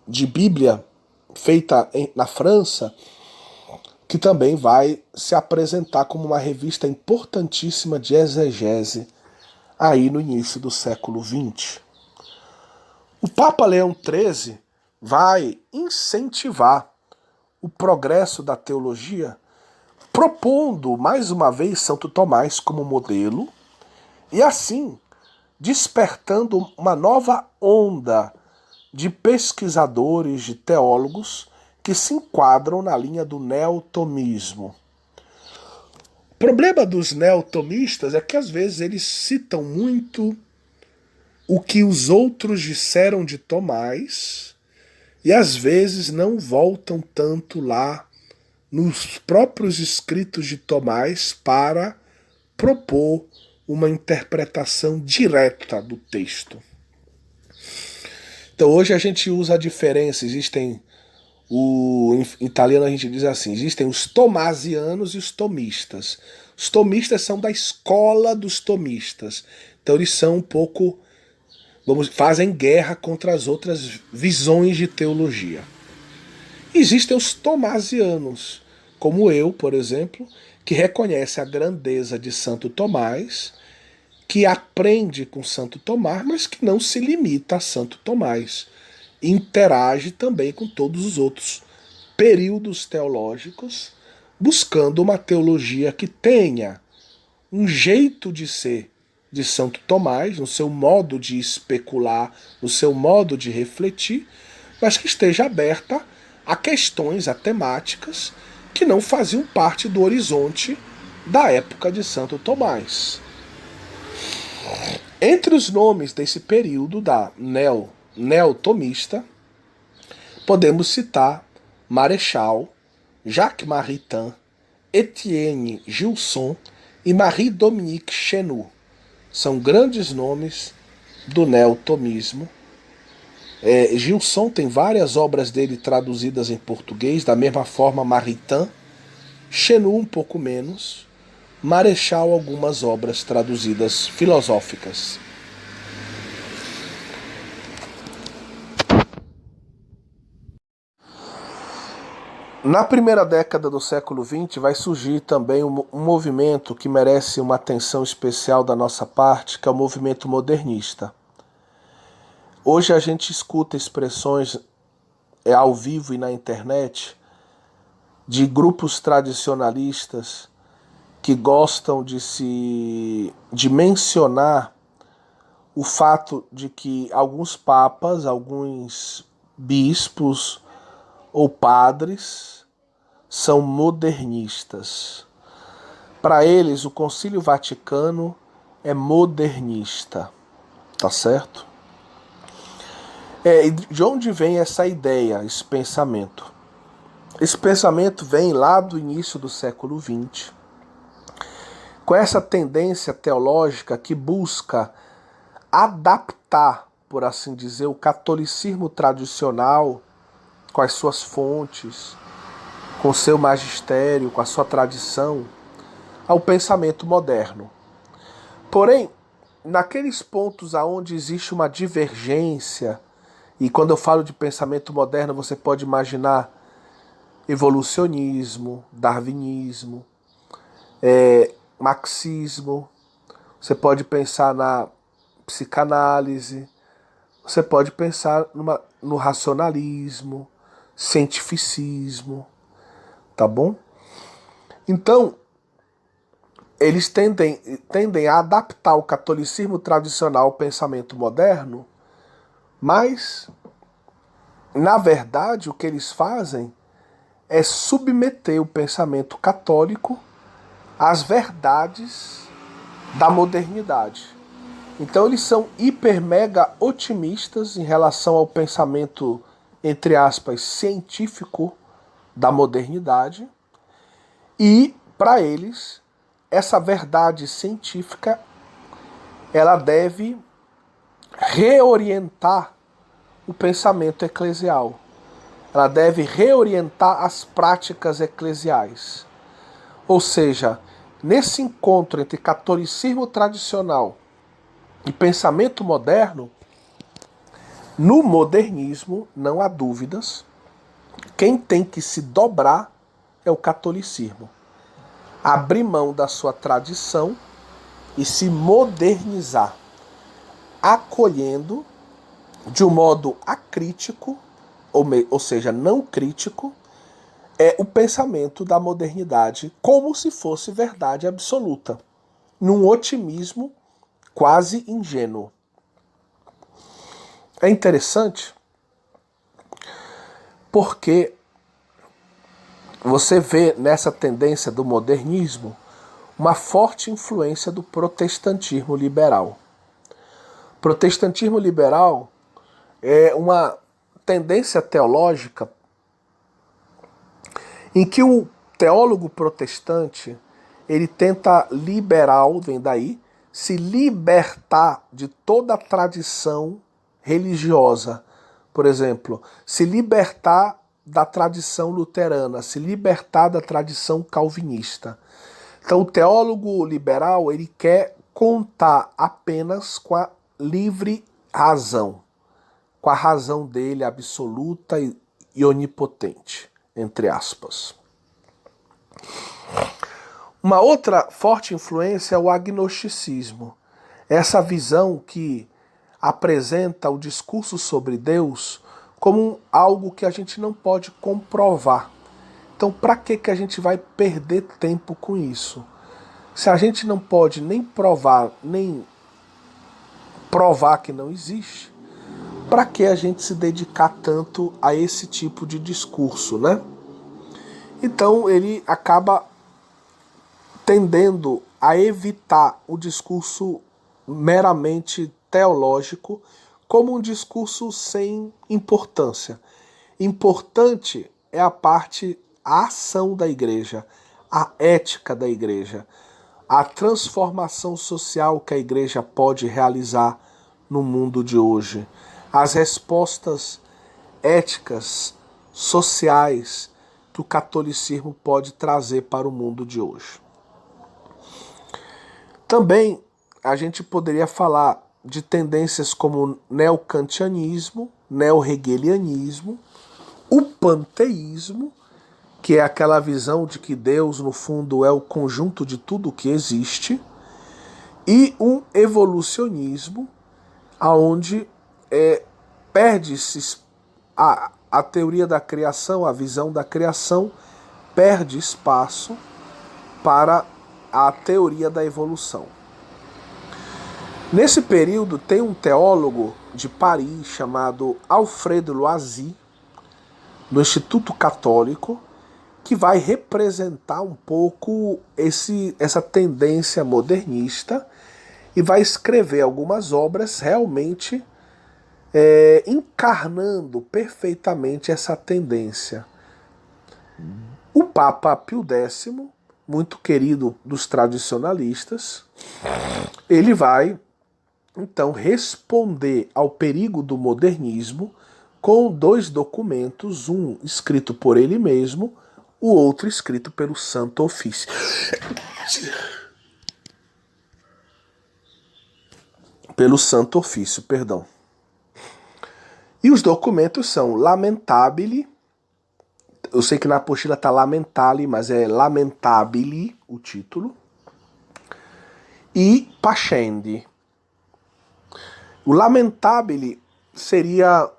de Bíblia feita na França, que também vai se apresentar como uma revista importantíssima de exegese aí no início do século XX. O Papa Leão XIII vai incentivar o progresso da teologia, propondo mais uma vez Santo Tomás como modelo e assim despertando uma nova onda de pesquisadores, de teólogos que se enquadram na linha do neotomismo. O problema dos neotomistas é que às vezes eles citam muito o que os outros disseram de Tomás e às vezes não voltam tanto lá nos próprios escritos de Tomás para propor uma interpretação direta do texto. Então hoje a gente usa a diferença, em italiano a gente diz assim, existem os tomasianos e os tomistas. Os tomistas são da escola dos tomistas, então eles são um pouco, fazem guerra contra as outras visões de teologia. Existem os tomasianos, como eu, por exemplo, que reconhece a grandeza de Santo Tomás, que aprende com Santo Tomás, mas que não se limita a Santo Tomás. Interage também com todos os outros períodos teológicos, buscando uma teologia que tenha um jeito de ser de Santo Tomás, no seu modo de especular, no seu modo de refletir, mas que esteja aberta a questões, a temáticas que não faziam parte do horizonte da época de Santo Tomás. Entre os nomes desse período da neotomista, podemos citar Marechal, Jacques Maritain, Etienne Gilson e Marie-Dominique Chenu. São grandes nomes do neotomismo. Gilson tem várias obras dele traduzidas em português, da mesma forma Maritain, Chenu um pouco menos, Marechal algumas obras traduzidas filosóficas. Na primeira década do século XX vai surgir também um movimento que merece uma atenção especial da nossa parte, que é o movimento modernista. Hoje a gente escuta expressões ao vivo e na internet de grupos tradicionalistas que gostam de mencionar o fato de que alguns papas, alguns bispos ou padres são modernistas. Para eles, o Concílio Vaticano é modernista, tá certo? De onde vem essa ideia, esse pensamento? Esse pensamento vem lá do início do século XX, com essa tendência teológica que busca adaptar, por assim dizer, o catolicismo tradicional com as suas fontes, com o seu magistério, com a sua tradição, ao pensamento moderno. Porém, naqueles pontos onde existe uma divergência, e quando eu falo de pensamento moderno, você pode imaginar evolucionismo, darwinismo, marxismo, você pode pensar na psicanálise, você pode pensar no racionalismo, cientificismo, tá bom? Então, eles tendem a adaptar o catolicismo tradicional ao pensamento moderno, mas, na verdade, o que eles fazem é submeter o pensamento católico às verdades da modernidade. Então eles são hiper mega otimistas em relação ao pensamento, entre aspas, científico da modernidade, e para eles essa verdade científica ela deve reorientar o pensamento eclesial. Ela deve reorientar as práticas eclesiais. Ou seja, nesse encontro entre catolicismo tradicional e pensamento moderno, no modernismo, não há dúvidas, quem tem que se dobrar é o catolicismo. Abrir mão da sua tradição e se modernizar, acolhendo de um modo acrítico, ou seja, não crítico, o pensamento da modernidade como se fosse verdade absoluta, num otimismo quase ingênuo. É interessante porque você vê nessa tendência do modernismo uma forte influência do protestantismo liberal. O protestantismo liberal é uma tendência teológica em que o teólogo protestante ele tenta liberal, vem daí, se libertar de toda a tradição religiosa. Por exemplo, se libertar da tradição luterana, se libertar da tradição calvinista. Então o teólogo liberal ele quer contar apenas com a livre razão, com a razão dele absoluta e onipotente, entre aspas. Uma outra forte influência é o agnosticismo. Essa visão que apresenta o discurso sobre Deus como algo que a gente não pode comprovar. Então, para que a gente vai perder tempo com isso? Se a gente não pode nem provar que não existe, para que a gente se dedicar tanto a esse tipo de discurso, né? Então, ele acaba tendendo a evitar o discurso meramente teológico como um discurso sem importância. Importante é a ação da igreja, a ética da igreja, a transformação social que a igreja pode realizar no mundo de hoje, as respostas éticas, sociais que o catolicismo pode trazer para o mundo de hoje. Também a gente poderia falar de tendências como neocantianismo, neorhegelianismo, o panteísmo, que é aquela visão de que Deus, no fundo, é o conjunto de tudo que existe, e um evolucionismo, onde perde-se a teoria da criação, a visão da criação, perde espaço para a teoria da evolução. Nesse período tem um teólogo de Paris chamado Alfred Loisy, no Instituto Católico, que vai representar um pouco essa tendência modernista e vai escrever algumas obras realmente encarnando perfeitamente essa tendência. O Papa Pio X, muito querido dos tradicionalistas, ele vai então responder ao perigo do modernismo com dois documentos, um escrito por ele mesmo, o outro escrito pelo Santo Ofício. Pelo Santo Ofício, perdão. E os documentos são Lamentabile, eu sei que na apostila está Lamentale, mas é Lamentabile o título, e Pascendi. O Lamentabile seria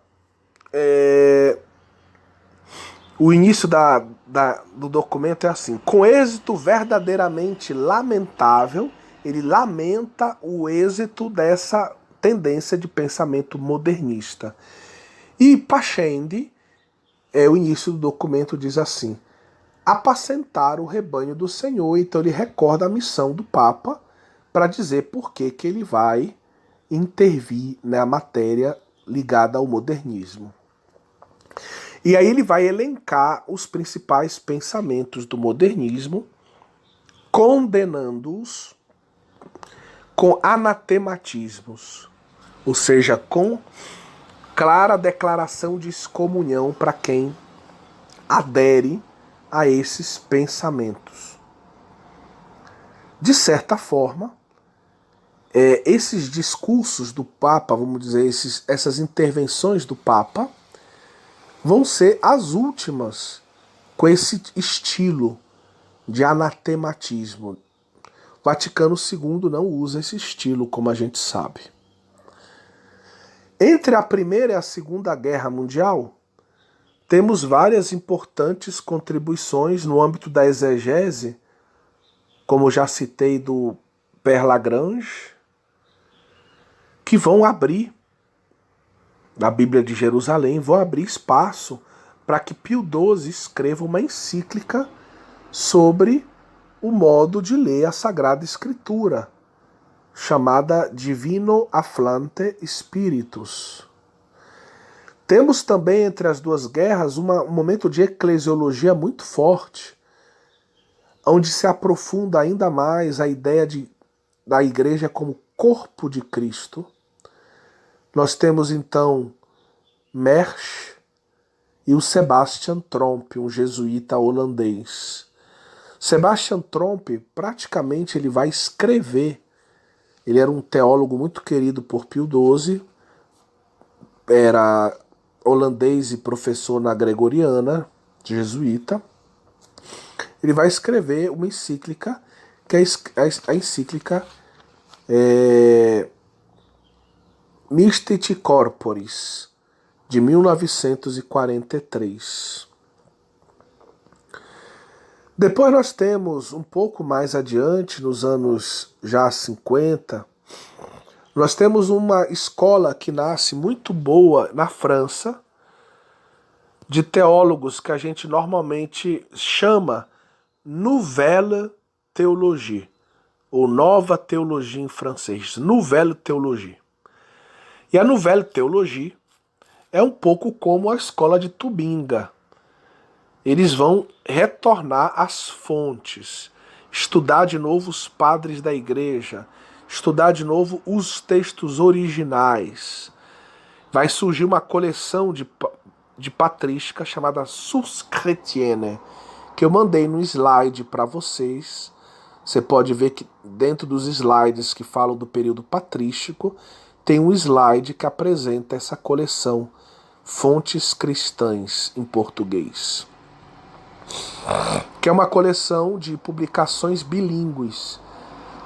o início do documento é assim: com êxito verdadeiramente lamentável, ele lamenta o êxito dessa tendência de pensamento modernista. E Pascendi, o início do documento diz assim: apacentar o rebanho do Senhor. Então ele recorda a missão do Papa para dizer por que ele vai intervir na matéria ligada ao modernismo. E aí ele vai elencar os principais pensamentos do modernismo, condenando-os com anatematismos, ou seja, com clara declaração de excomunhão para quem adere a esses pensamentos. De certa forma, esses discursos do Papa, vamos dizer, essas intervenções do Papa, vão ser as últimas com esse estilo de anatematismo. Vaticano II não usa esse estilo, como a gente sabe. Entre a Primeira e a Segunda Guerra Mundial, temos várias importantes contribuições no âmbito da exegese, como já citei do Père Lagrange, que vão abrir, na Bíblia de Jerusalém, vão abrir espaço para que Pio XII escreva uma encíclica sobre o modo de ler a Sagrada Escritura, chamada Divino Afflante Spiritus. Temos também, entre as duas guerras, um momento de eclesiologia muito forte, onde se aprofunda ainda mais a ideia da igreja como corpo de Cristo. Nós temos, então, Mersch e o Sebastian Tromp, um jesuíta holandês. Sebastian Tromp, praticamente, ele vai escrever. Ele era um teólogo muito querido por Pio XII, era holandês e professor na Gregoriana, jesuíta. Ele vai escrever uma encíclica, que é a encíclica Mystici Corporis, de 1943. Depois nós temos, um pouco mais adiante, nos anos já 50, nós temos uma escola que nasce muito boa na França, de teólogos que a gente normalmente chama Nouvelle Théologie, ou Nova Teologia em francês, Nouvelle Théologie. E a Nouvelle Théologie é um pouco como a escola de Tubinga. Eles vão retornar às fontes, estudar de novo os padres da igreja, estudar de novo os textos originais. Vai surgir uma coleção de patrística chamada Sources Chrétiennes, que eu mandei no slide para vocês. Você pode ver que dentro dos slides que falam do período patrístico, tem um slide que apresenta essa coleção Fontes Cristãs em português, que é uma coleção de publicações bilíngues,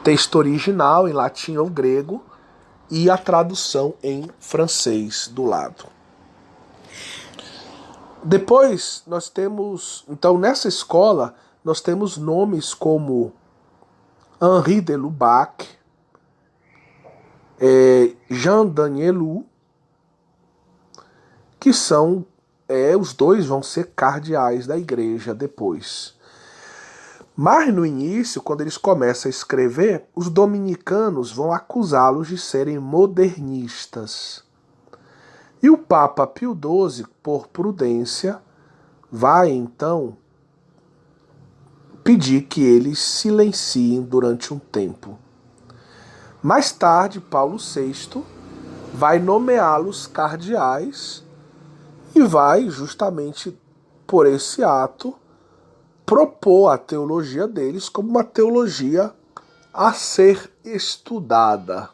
texto original em latim ou grego e a tradução em francês do lado. Depois nós temos, então nessa escola, nós temos nomes como Henri de Lubac, Jean Danielou, que são, os dois vão ser cardeais da igreja depois. Mas no início, quando eles começam a escrever, os dominicanos vão acusá-los de serem modernistas. E o Papa Pio XII, por prudência, vai então pedir que eles silenciem durante um tempo. Mais tarde, Paulo VI vai nomeá-los cardeais e vai, justamente por esse ato, propor a teologia deles como uma teologia a ser estudada.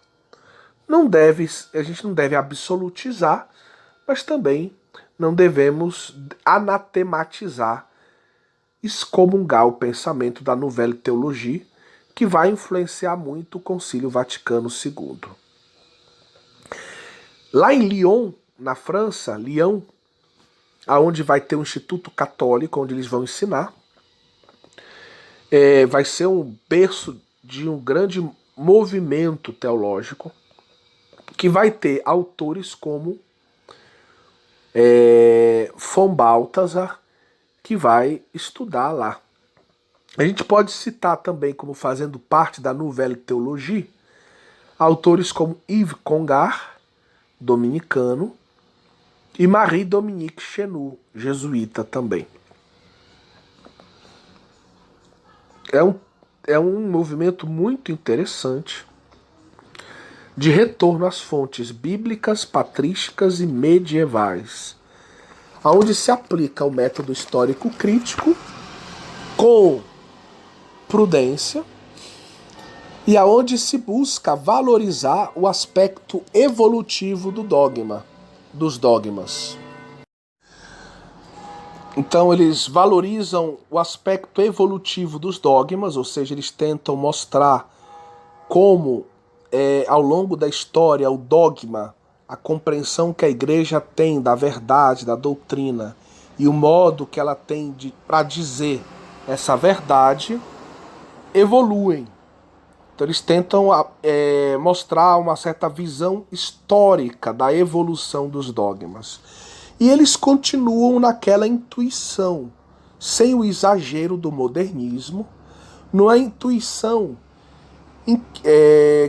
A gente não deve absolutizar, mas também não devemos anatematizar, excomungar o pensamento da Nouvelle Théologie, que vai influenciar muito o Concílio Vaticano II. Lá em Lyon, na França, Lyon, onde vai ter um instituto católico, onde eles vão ensinar, vai ser um berço de um grande movimento teológico, que vai ter autores como von Balthasar, que vai estudar lá. A gente pode citar também, como fazendo parte da Nouvelle Théologie, autores como Yves Congar, dominicano, e Marie-Dominique Chenu, jesuíta também. É um movimento muito interessante de retorno às fontes bíblicas, patrísticas e medievais, onde se aplica o método histórico crítico com prudência e aonde se busca valorizar o aspecto evolutivo do dogma, dos dogmas. Então eles valorizam o aspecto evolutivo dos dogmas, ou seja, eles tentam mostrar como ao longo da história o dogma, a compreensão que a igreja tem da verdade, da doutrina e o modo que ela tem para dizer essa verdade evoluem. Então eles tentam mostrar uma certa visão histórica da evolução dos dogmas. E eles continuam naquela intuição, sem o exagero do modernismo, numa intuição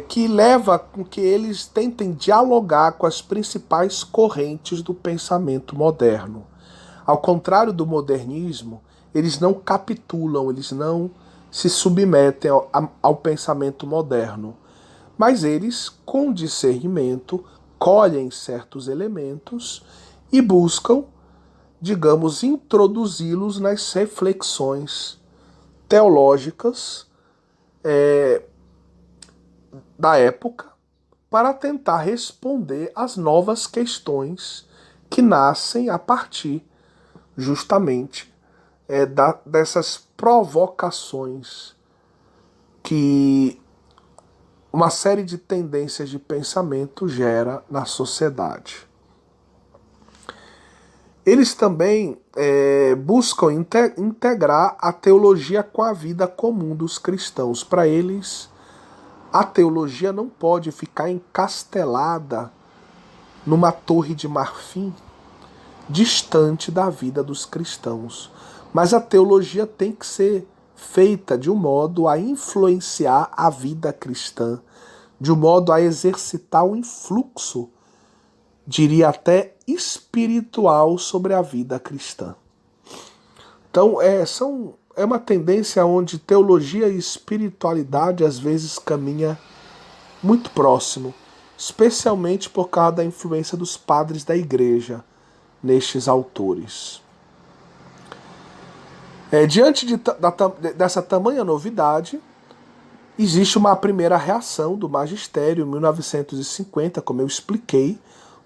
que leva com que eles tentem dialogar com as principais correntes do pensamento moderno. Ao contrário do modernismo, eles não capitulam, eles não se submetem ao pensamento moderno, mas eles, com discernimento, colhem certos elementos e buscam, digamos, introduzi-los nas reflexões teológicas da época para tentar responder às novas questões que nascem a partir justamente dessas provocações que uma série de tendências de pensamento gera na sociedade. Eles também buscam integrar a teologia com a vida comum dos cristãos. Para eles, a teologia não pode ficar encastelada numa torre de marfim distante da vida dos cristãos. Mas a teologia tem que ser feita de um modo a influenciar a vida cristã, de um modo a exercitar o influxo, diria até espiritual, sobre a vida cristã. Então é uma tendência onde teologia e espiritualidade às vezes caminha muito próximo, especialmente por causa da influência dos padres da igreja nestes autores. Diante dessa tamanha novidade, existe uma primeira reação do magistério em 1950, como eu expliquei.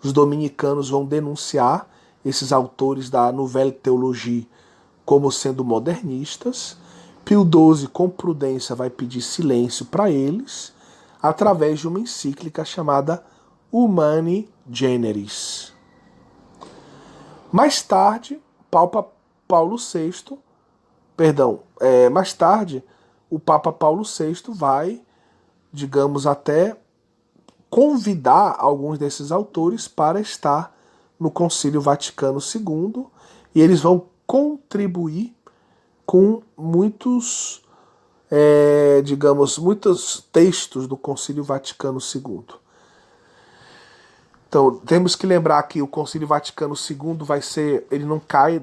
Os dominicanos vão denunciar esses autores da Nouvelle Théologie como sendo modernistas. Pio XII, com prudência, vai pedir silêncio para eles, através de uma encíclica chamada Humani Generis. Mais tarde, o Papa Paulo VI vai, digamos, até convidar alguns desses autores para estar no Concílio Vaticano II, e eles vão contribuir com muitos textos do Concílio Vaticano II. Então, temos que lembrar que o Concílio Vaticano II ele não cai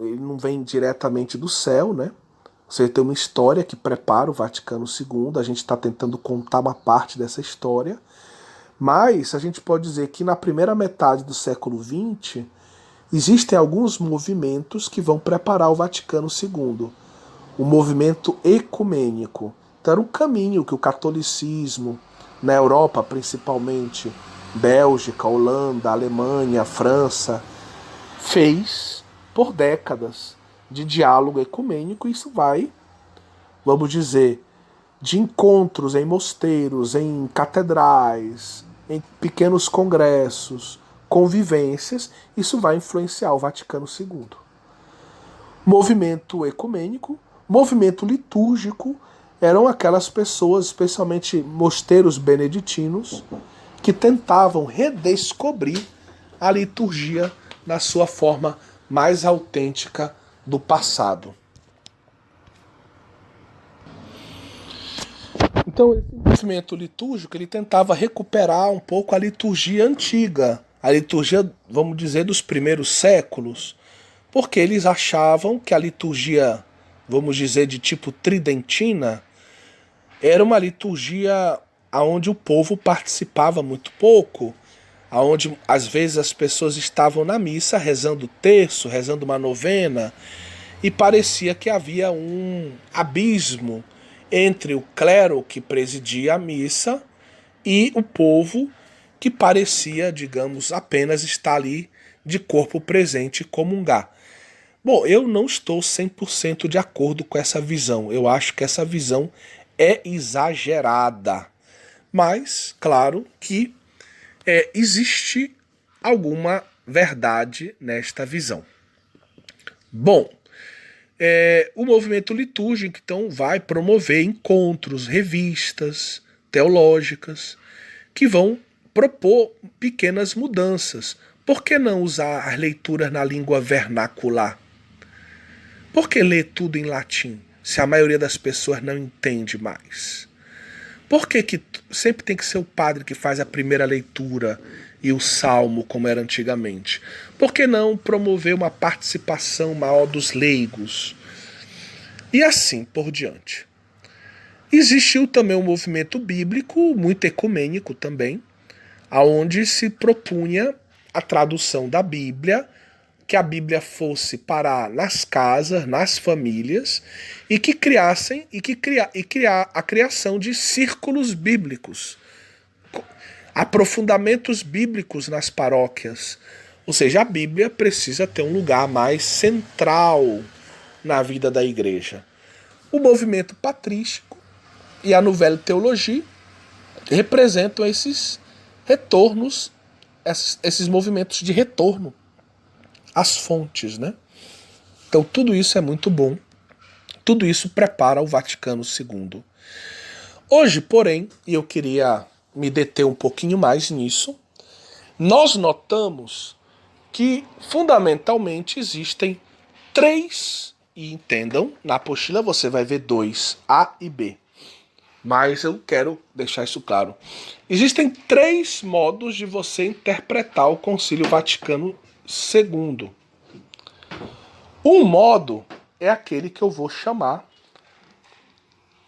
ele não vem diretamente do céu, né? Você tem uma história que prepara o Vaticano II, a gente está tentando contar uma parte dessa história, mas a gente pode dizer que na primeira metade do século XX existem alguns movimentos que vão preparar o Vaticano II. O movimento ecumênico. Então era um caminho que o catolicismo, na Europa principalmente, Bélgica, Holanda, Alemanha, França, fez por décadas de diálogo ecumênico. Isso vai, vamos dizer, de encontros em mosteiros, em catedrais, em pequenos congressos, convivências. Isso vai influenciar o Vaticano II. Movimento ecumênico, movimento litúrgico, eram aquelas pessoas, especialmente mosteiros beneditinos, que tentavam redescobrir a liturgia na sua forma mais autêntica do passado. Então, esse movimento litúrgico ele tentava recuperar um pouco a liturgia antiga, a liturgia, vamos dizer, dos primeiros séculos, porque eles achavam que a liturgia, vamos dizer, de tipo tridentina, era uma liturgia onde o povo participava muito pouco, onde às vezes as pessoas estavam na missa rezando o terço, rezando uma novena, e parecia que havia um abismo entre o clero que presidia a missa e o povo que parecia, digamos, apenas estar ali de corpo presente e comungar. Bom, eu não estou 100% de acordo com essa visão. Eu acho que essa visão é exagerada. Mas, claro que existe alguma verdade nesta visão. Bom, o movimento litúrgico, então, vai promover encontros, revistas teológicas, que vão propor pequenas mudanças. Por que não usar as leituras na língua vernacular? Por que ler tudo em latim, se a maioria das pessoas não entende mais? Por que sempre tem que ser o padre que faz a primeira leitura e o salmo, como era antigamente? Por que não promover uma participação maior dos leigos? E assim por diante. Existiu também um movimento bíblico, muito ecumênico também, aonde se propunha a tradução da Bíblia, que a Bíblia fosse parar nas casas, nas famílias, e que criassem criar a criação de círculos bíblicos, aprofundamentos bíblicos nas paróquias. Ou seja, a Bíblia precisa ter um lugar mais central na vida da igreja. O movimento patrístico e a Nouvelle Théologie representam esses retornos, esses movimentos de retorno às fontes, né? Então tudo isso é muito bom. Tudo isso prepara o Vaticano II. Hoje, porém, e eu queria me deter um pouquinho mais nisso, nós notamos que fundamentalmente existem três, e entendam, na apostila você vai ver dois, A e B. Mas eu quero deixar isso claro. Existem três modos de você interpretar o Concílio Vaticano II. Um modo é aquele que eu vou chamar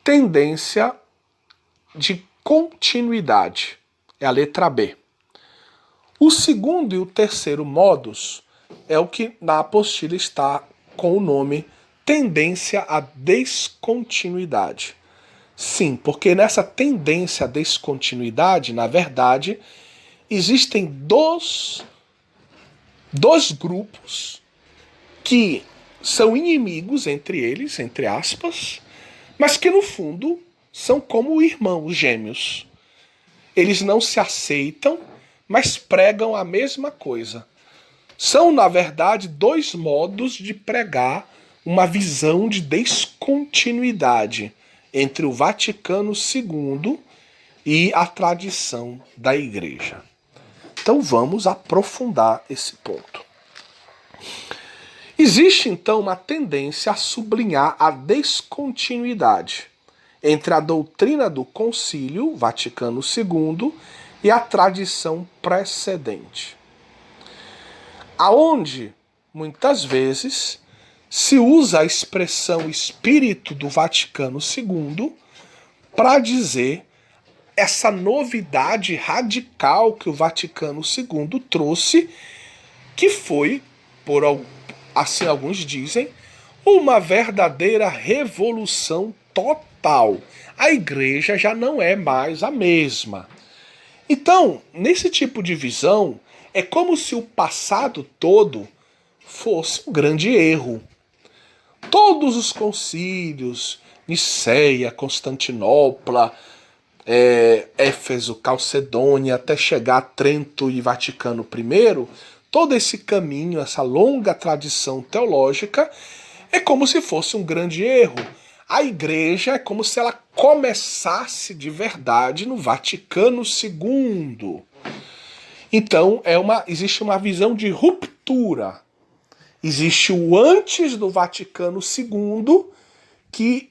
tendência de continuidade. É a letra B. O segundo e o terceiro modos é o que na apostila está com o nome tendência à descontinuidade. Sim, porque nessa tendência à descontinuidade, na verdade, existem dois grupos que são inimigos entre eles, entre aspas, mas que no fundo são como irmãos gêmeos. Eles não se aceitam, mas pregam a mesma coisa. São, na verdade, dois modos de pregar uma visão de descontinuidade entre o Vaticano II e a tradição da Igreja. Então vamos aprofundar esse ponto. Existe então uma tendência a sublinhar a descontinuidade entre a doutrina do Concílio Vaticano II e a tradição precedente, aonde muitas vezes se usa a expressão espírito do Vaticano II para dizer essa novidade radical que o Vaticano II trouxe, que foi, assim alguns dizem, uma verdadeira revolução total. A igreja já não é mais a mesma. Então, nesse tipo de visão, é como se o passado todo fosse um grande erro. Todos os concílios, Niceia, Constantinopla, Éfeso, Calcedônia, até chegar a Trento e Vaticano I, todo esse caminho, essa longa tradição teológica, é como se fosse um grande erro. A igreja é como se ela começasse de verdade no Vaticano II. Então existe uma visão de ruptura. Existe o antes do Vaticano II, que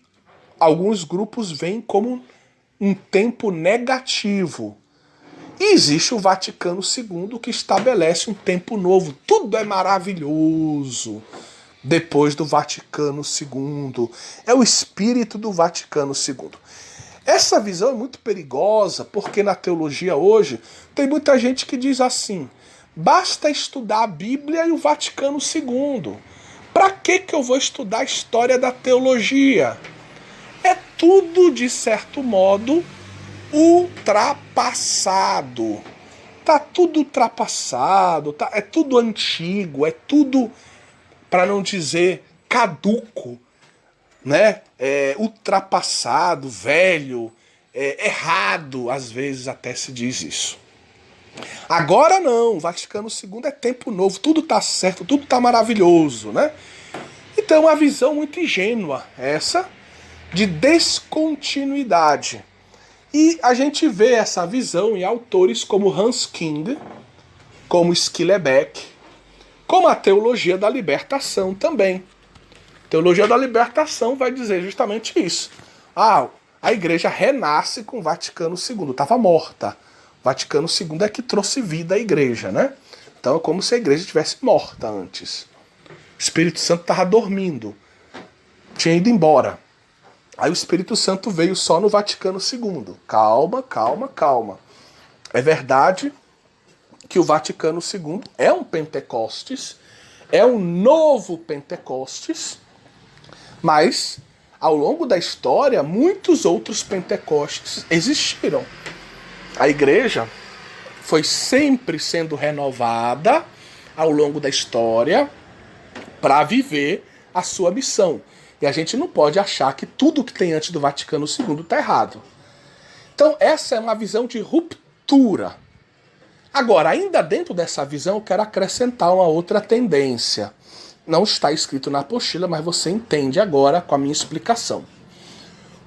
alguns grupos veem como um tempo negativo. E existe o Vaticano II, que estabelece um tempo novo. Tudo é maravilhoso depois do Vaticano II. É o espírito do Vaticano II. Essa visão é muito perigosa, porque na teologia hoje tem muita gente que diz assim: basta estudar a Bíblia e o Vaticano II. Para que eu vou estudar a história da teologia? É tudo, de certo modo, ultrapassado. Tá tudo ultrapassado, é tudo antigo, é tudo para não dizer caduco, né? Ultrapassado, velho, errado, às vezes até se diz isso. Agora não, Vaticano II é tempo novo, tudo está certo, tudo está maravilhoso, né? Então é uma visão muito ingênua essa de descontinuidade. E a gente vê essa visão em autores como Hans King, como Schillebeck, como a teologia da libertação também. A teologia da libertação vai dizer justamente isso. A igreja renasce com o Vaticano II, estava morta. O Vaticano II é que trouxe vida à igreja, né? Então é como se a igreja estivesse morta antes. O Espírito Santo estava dormindo, tinha ido embora. Aí o Espírito Santo veio só no Vaticano II. Calma, calma, calma. É verdade que o Vaticano II é um Pentecostes, é um novo Pentecostes, mas ao longo da história muitos outros Pentecostes existiram. A igreja foi sempre sendo renovada ao longo da história para viver a sua missão. E a gente não pode achar que tudo que tem antes do Vaticano II está errado. Então essa é uma visão de ruptura. Agora, ainda dentro dessa visão, eu quero acrescentar uma outra tendência. Não está escrito na apostila, mas você entende agora com a minha explicação.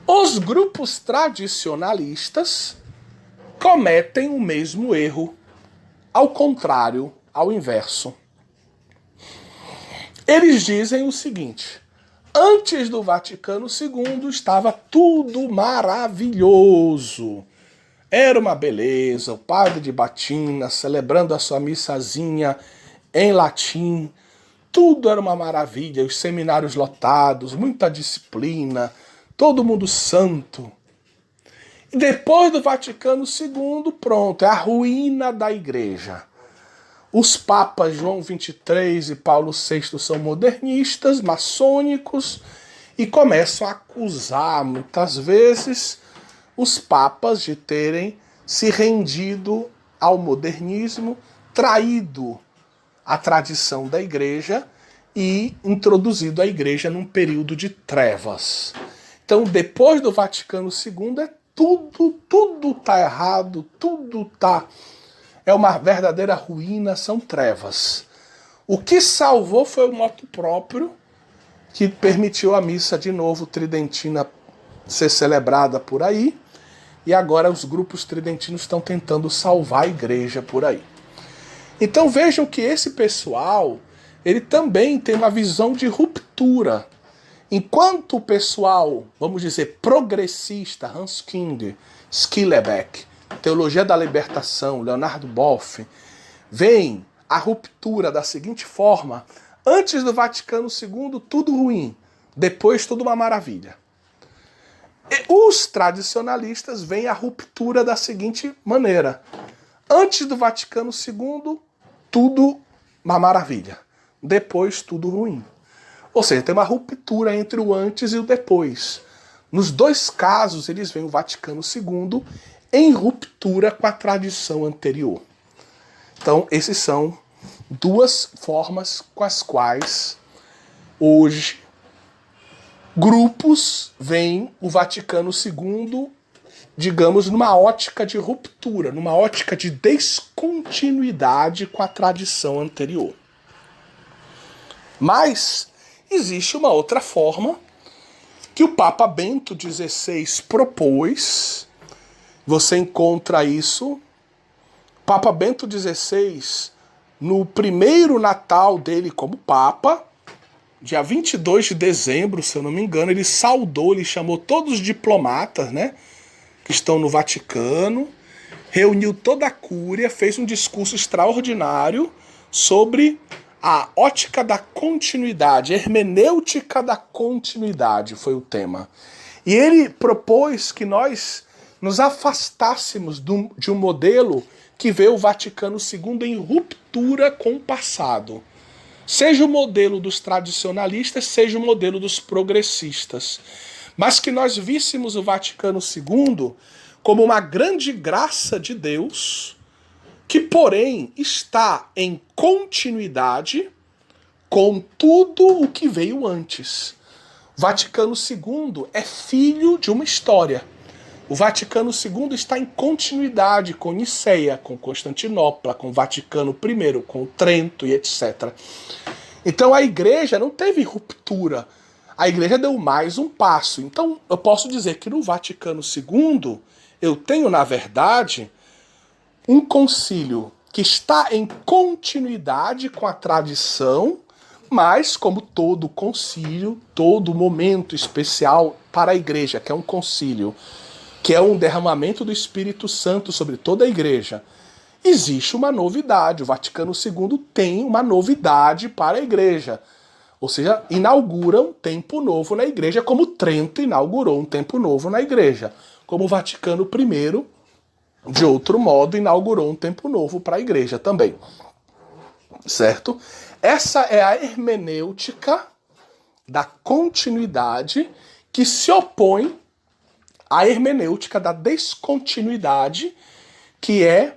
Os grupos tradicionalistas cometem o mesmo erro, ao contrário, ao inverso. Eles dizem o seguinte: antes do Vaticano II estava tudo maravilhoso. Era uma beleza, o padre de batina celebrando a sua missazinha em latim. Tudo era uma maravilha, os seminários lotados, muita disciplina, todo mundo santo. E depois do Vaticano II, pronto, é a ruína da igreja. Os papas João XXIII e Paulo VI são modernistas, maçônicos, e começam a acusar, muitas vezes, os papas de terem se rendido ao modernismo, traído a tradição da igreja e introduzido a igreja num período de trevas. Então, depois do Vaticano II, tudo tá errado, é uma verdadeira ruína, são trevas. O que salvou foi o motu próprio, que permitiu a missa de novo tridentina ser celebrada por aí, e agora os grupos tridentinos estão tentando salvar a igreja por aí. Então vejam que esse pessoal, ele também tem uma visão de ruptura. Enquanto o pessoal, vamos dizer, progressista, Hans King, Schillebeck, Teologia da Libertação, Leonardo Boff, veem a ruptura da seguinte forma: antes do Vaticano II, tudo ruim, depois tudo uma maravilha. E os tradicionalistas veem a ruptura da seguinte maneira: antes do Vaticano II, tudo uma maravilha, depois tudo ruim. Ou seja, tem uma ruptura entre o antes e o depois. Nos dois casos, eles veem o Vaticano II em ruptura com a tradição anterior. Então, essas são duas formas com as quais hoje grupos veem o Vaticano II, digamos, numa ótica de ruptura, numa ótica de descontinuidade com a tradição anterior. Mas existe uma outra forma que o Papa Bento XVI propôs. Você encontra isso. Papa Bento XVI, no primeiro Natal dele como Papa, dia 22 de dezembro, se eu não me engano, ele saudou, ele chamou todos os diplomatas, né, que estão no Vaticano, reuniu toda a cúria, fez um discurso extraordinário sobre a ótica da continuidade, hermenêutica da continuidade foi o tema. E ele propôs que nós nos afastássemos de um modelo que vê o Vaticano II em ruptura com o passado. Seja o modelo dos tradicionalistas, seja o modelo dos progressistas. Mas que nós víssemos o Vaticano II como uma grande graça de Deus, que, porém, está em continuidade com tudo o que veio antes. Vaticano II é filho de uma história. O Vaticano II está em continuidade com Niceia, com Constantinopla, com Vaticano I, com Trento e etc. Então a igreja não teve ruptura. A igreja deu mais um passo. Então eu posso dizer que no Vaticano II eu tenho, na verdade, um concílio que está em continuidade com a tradição, mas como todo concílio, todo momento especial para a igreja, que é um concílio, que é um derramamento do Espírito Santo sobre toda a igreja, existe uma novidade. O Vaticano II tem uma novidade para a igreja. Ou seja, inaugura um tempo novo na igreja, como Trento inaugurou um tempo novo na igreja. Como o Vaticano I, de outro modo, inaugurou um tempo novo para a igreja também. Certo? Essa é a hermenêutica da continuidade que se opõe à hermenêutica da descontinuidade, que é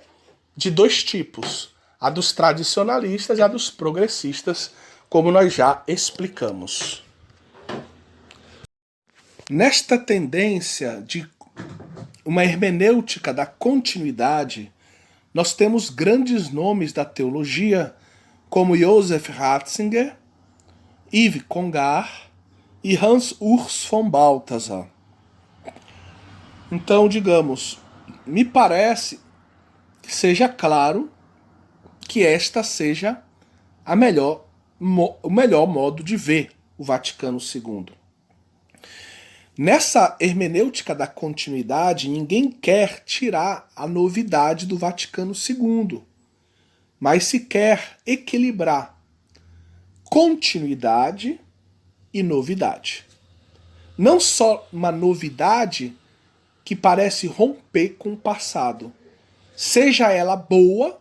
de dois tipos, a dos tradicionalistas e a dos progressistas, como nós já explicamos. Nesta tendência de uma hermenêutica da continuidade, nós temos grandes nomes da teologia, como Joseph Ratzinger, Yves Congar e Hans Urs von Balthasar. Então, digamos, me parece que seja claro que esta seja o melhor modo de ver o Vaticano II. Nessa hermenêutica da continuidade, ninguém quer tirar a novidade do Vaticano II, mas se quer equilibrar continuidade e novidade. Não só uma novidade que parece romper com o passado, seja ela boa,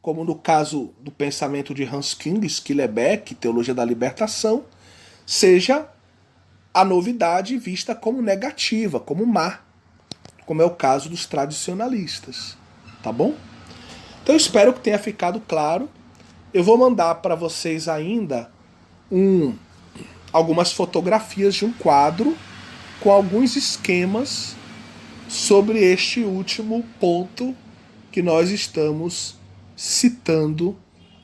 como no caso do pensamento de Hans Küng, Schillebeck, Teologia da Libertação, seja a novidade vista como negativa, como má, como é o caso dos tradicionalistas. Tá bom? Então eu espero que tenha ficado claro. Eu vou mandar para vocês ainda algumas fotografias de um quadro com alguns esquemas sobre este último ponto que nós estamos citando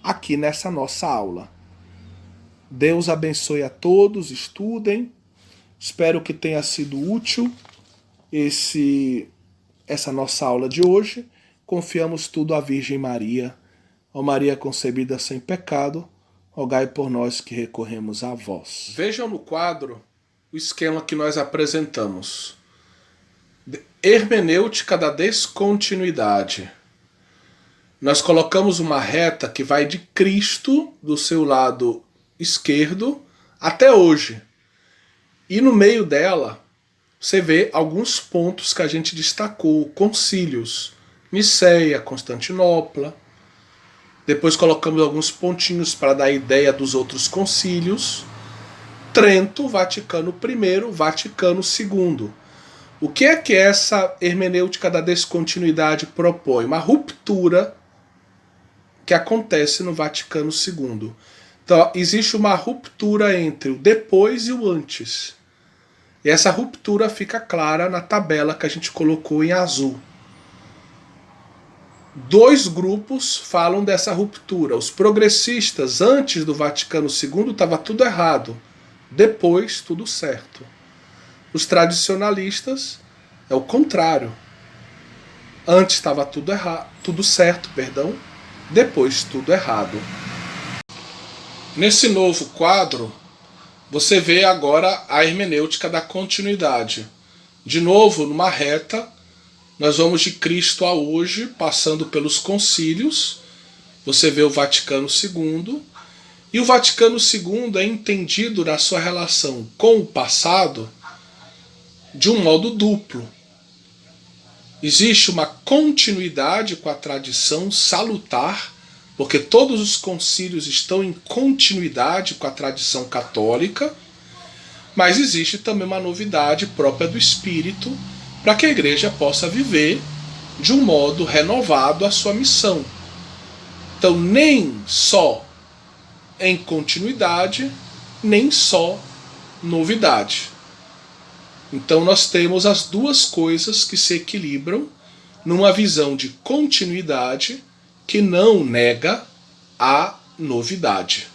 aqui nessa nossa aula. Deus abençoe a todos, estudem. Espero que tenha sido útil essa nossa aula de hoje. Confiamos tudo à Virgem Maria. Ó Maria concebida sem pecado, rogai por nós que recorremos a vós. Vejam no quadro o esquema que nós apresentamos. Hermenêutica da descontinuidade. Nós colocamos uma reta que vai de Cristo, do seu lado esquerdo, até hoje. E no meio dela, você vê alguns pontos que a gente destacou, concílios. Niceia, Constantinopla. Depois colocamos alguns pontinhos para dar ideia dos outros concílios. Trento, Vaticano I, Vaticano II. O que é que essa hermenêutica da descontinuidade propõe? Uma ruptura que acontece no Vaticano II. Então, existe uma ruptura entre o depois e o antes. E essa ruptura fica clara na tabela que a gente colocou em azul. Dois grupos falam dessa ruptura. Os progressistas, antes do Vaticano II, estava tudo errado. Depois, tudo certo. Os tradicionalistas é o contrário. Antes estava tudo certo, depois tudo errado. Nesse novo quadro, você vê agora a hermenêutica da continuidade. De novo, numa reta, nós vamos de Cristo a hoje, passando pelos concílios. Você vê o Vaticano II. E o Vaticano II é entendido na sua relação com o passado de um modo duplo. Existe uma continuidade com a tradição salutar, porque todos os concílios estão em continuidade com a tradição católica, mas existe também uma novidade própria do Espírito para que a igreja possa viver de um modo renovado a sua missão. Então, nem só em continuidade, nem só novidade. Então nós temos as duas coisas que se equilibram numa visão de continuidade que não nega a novidade.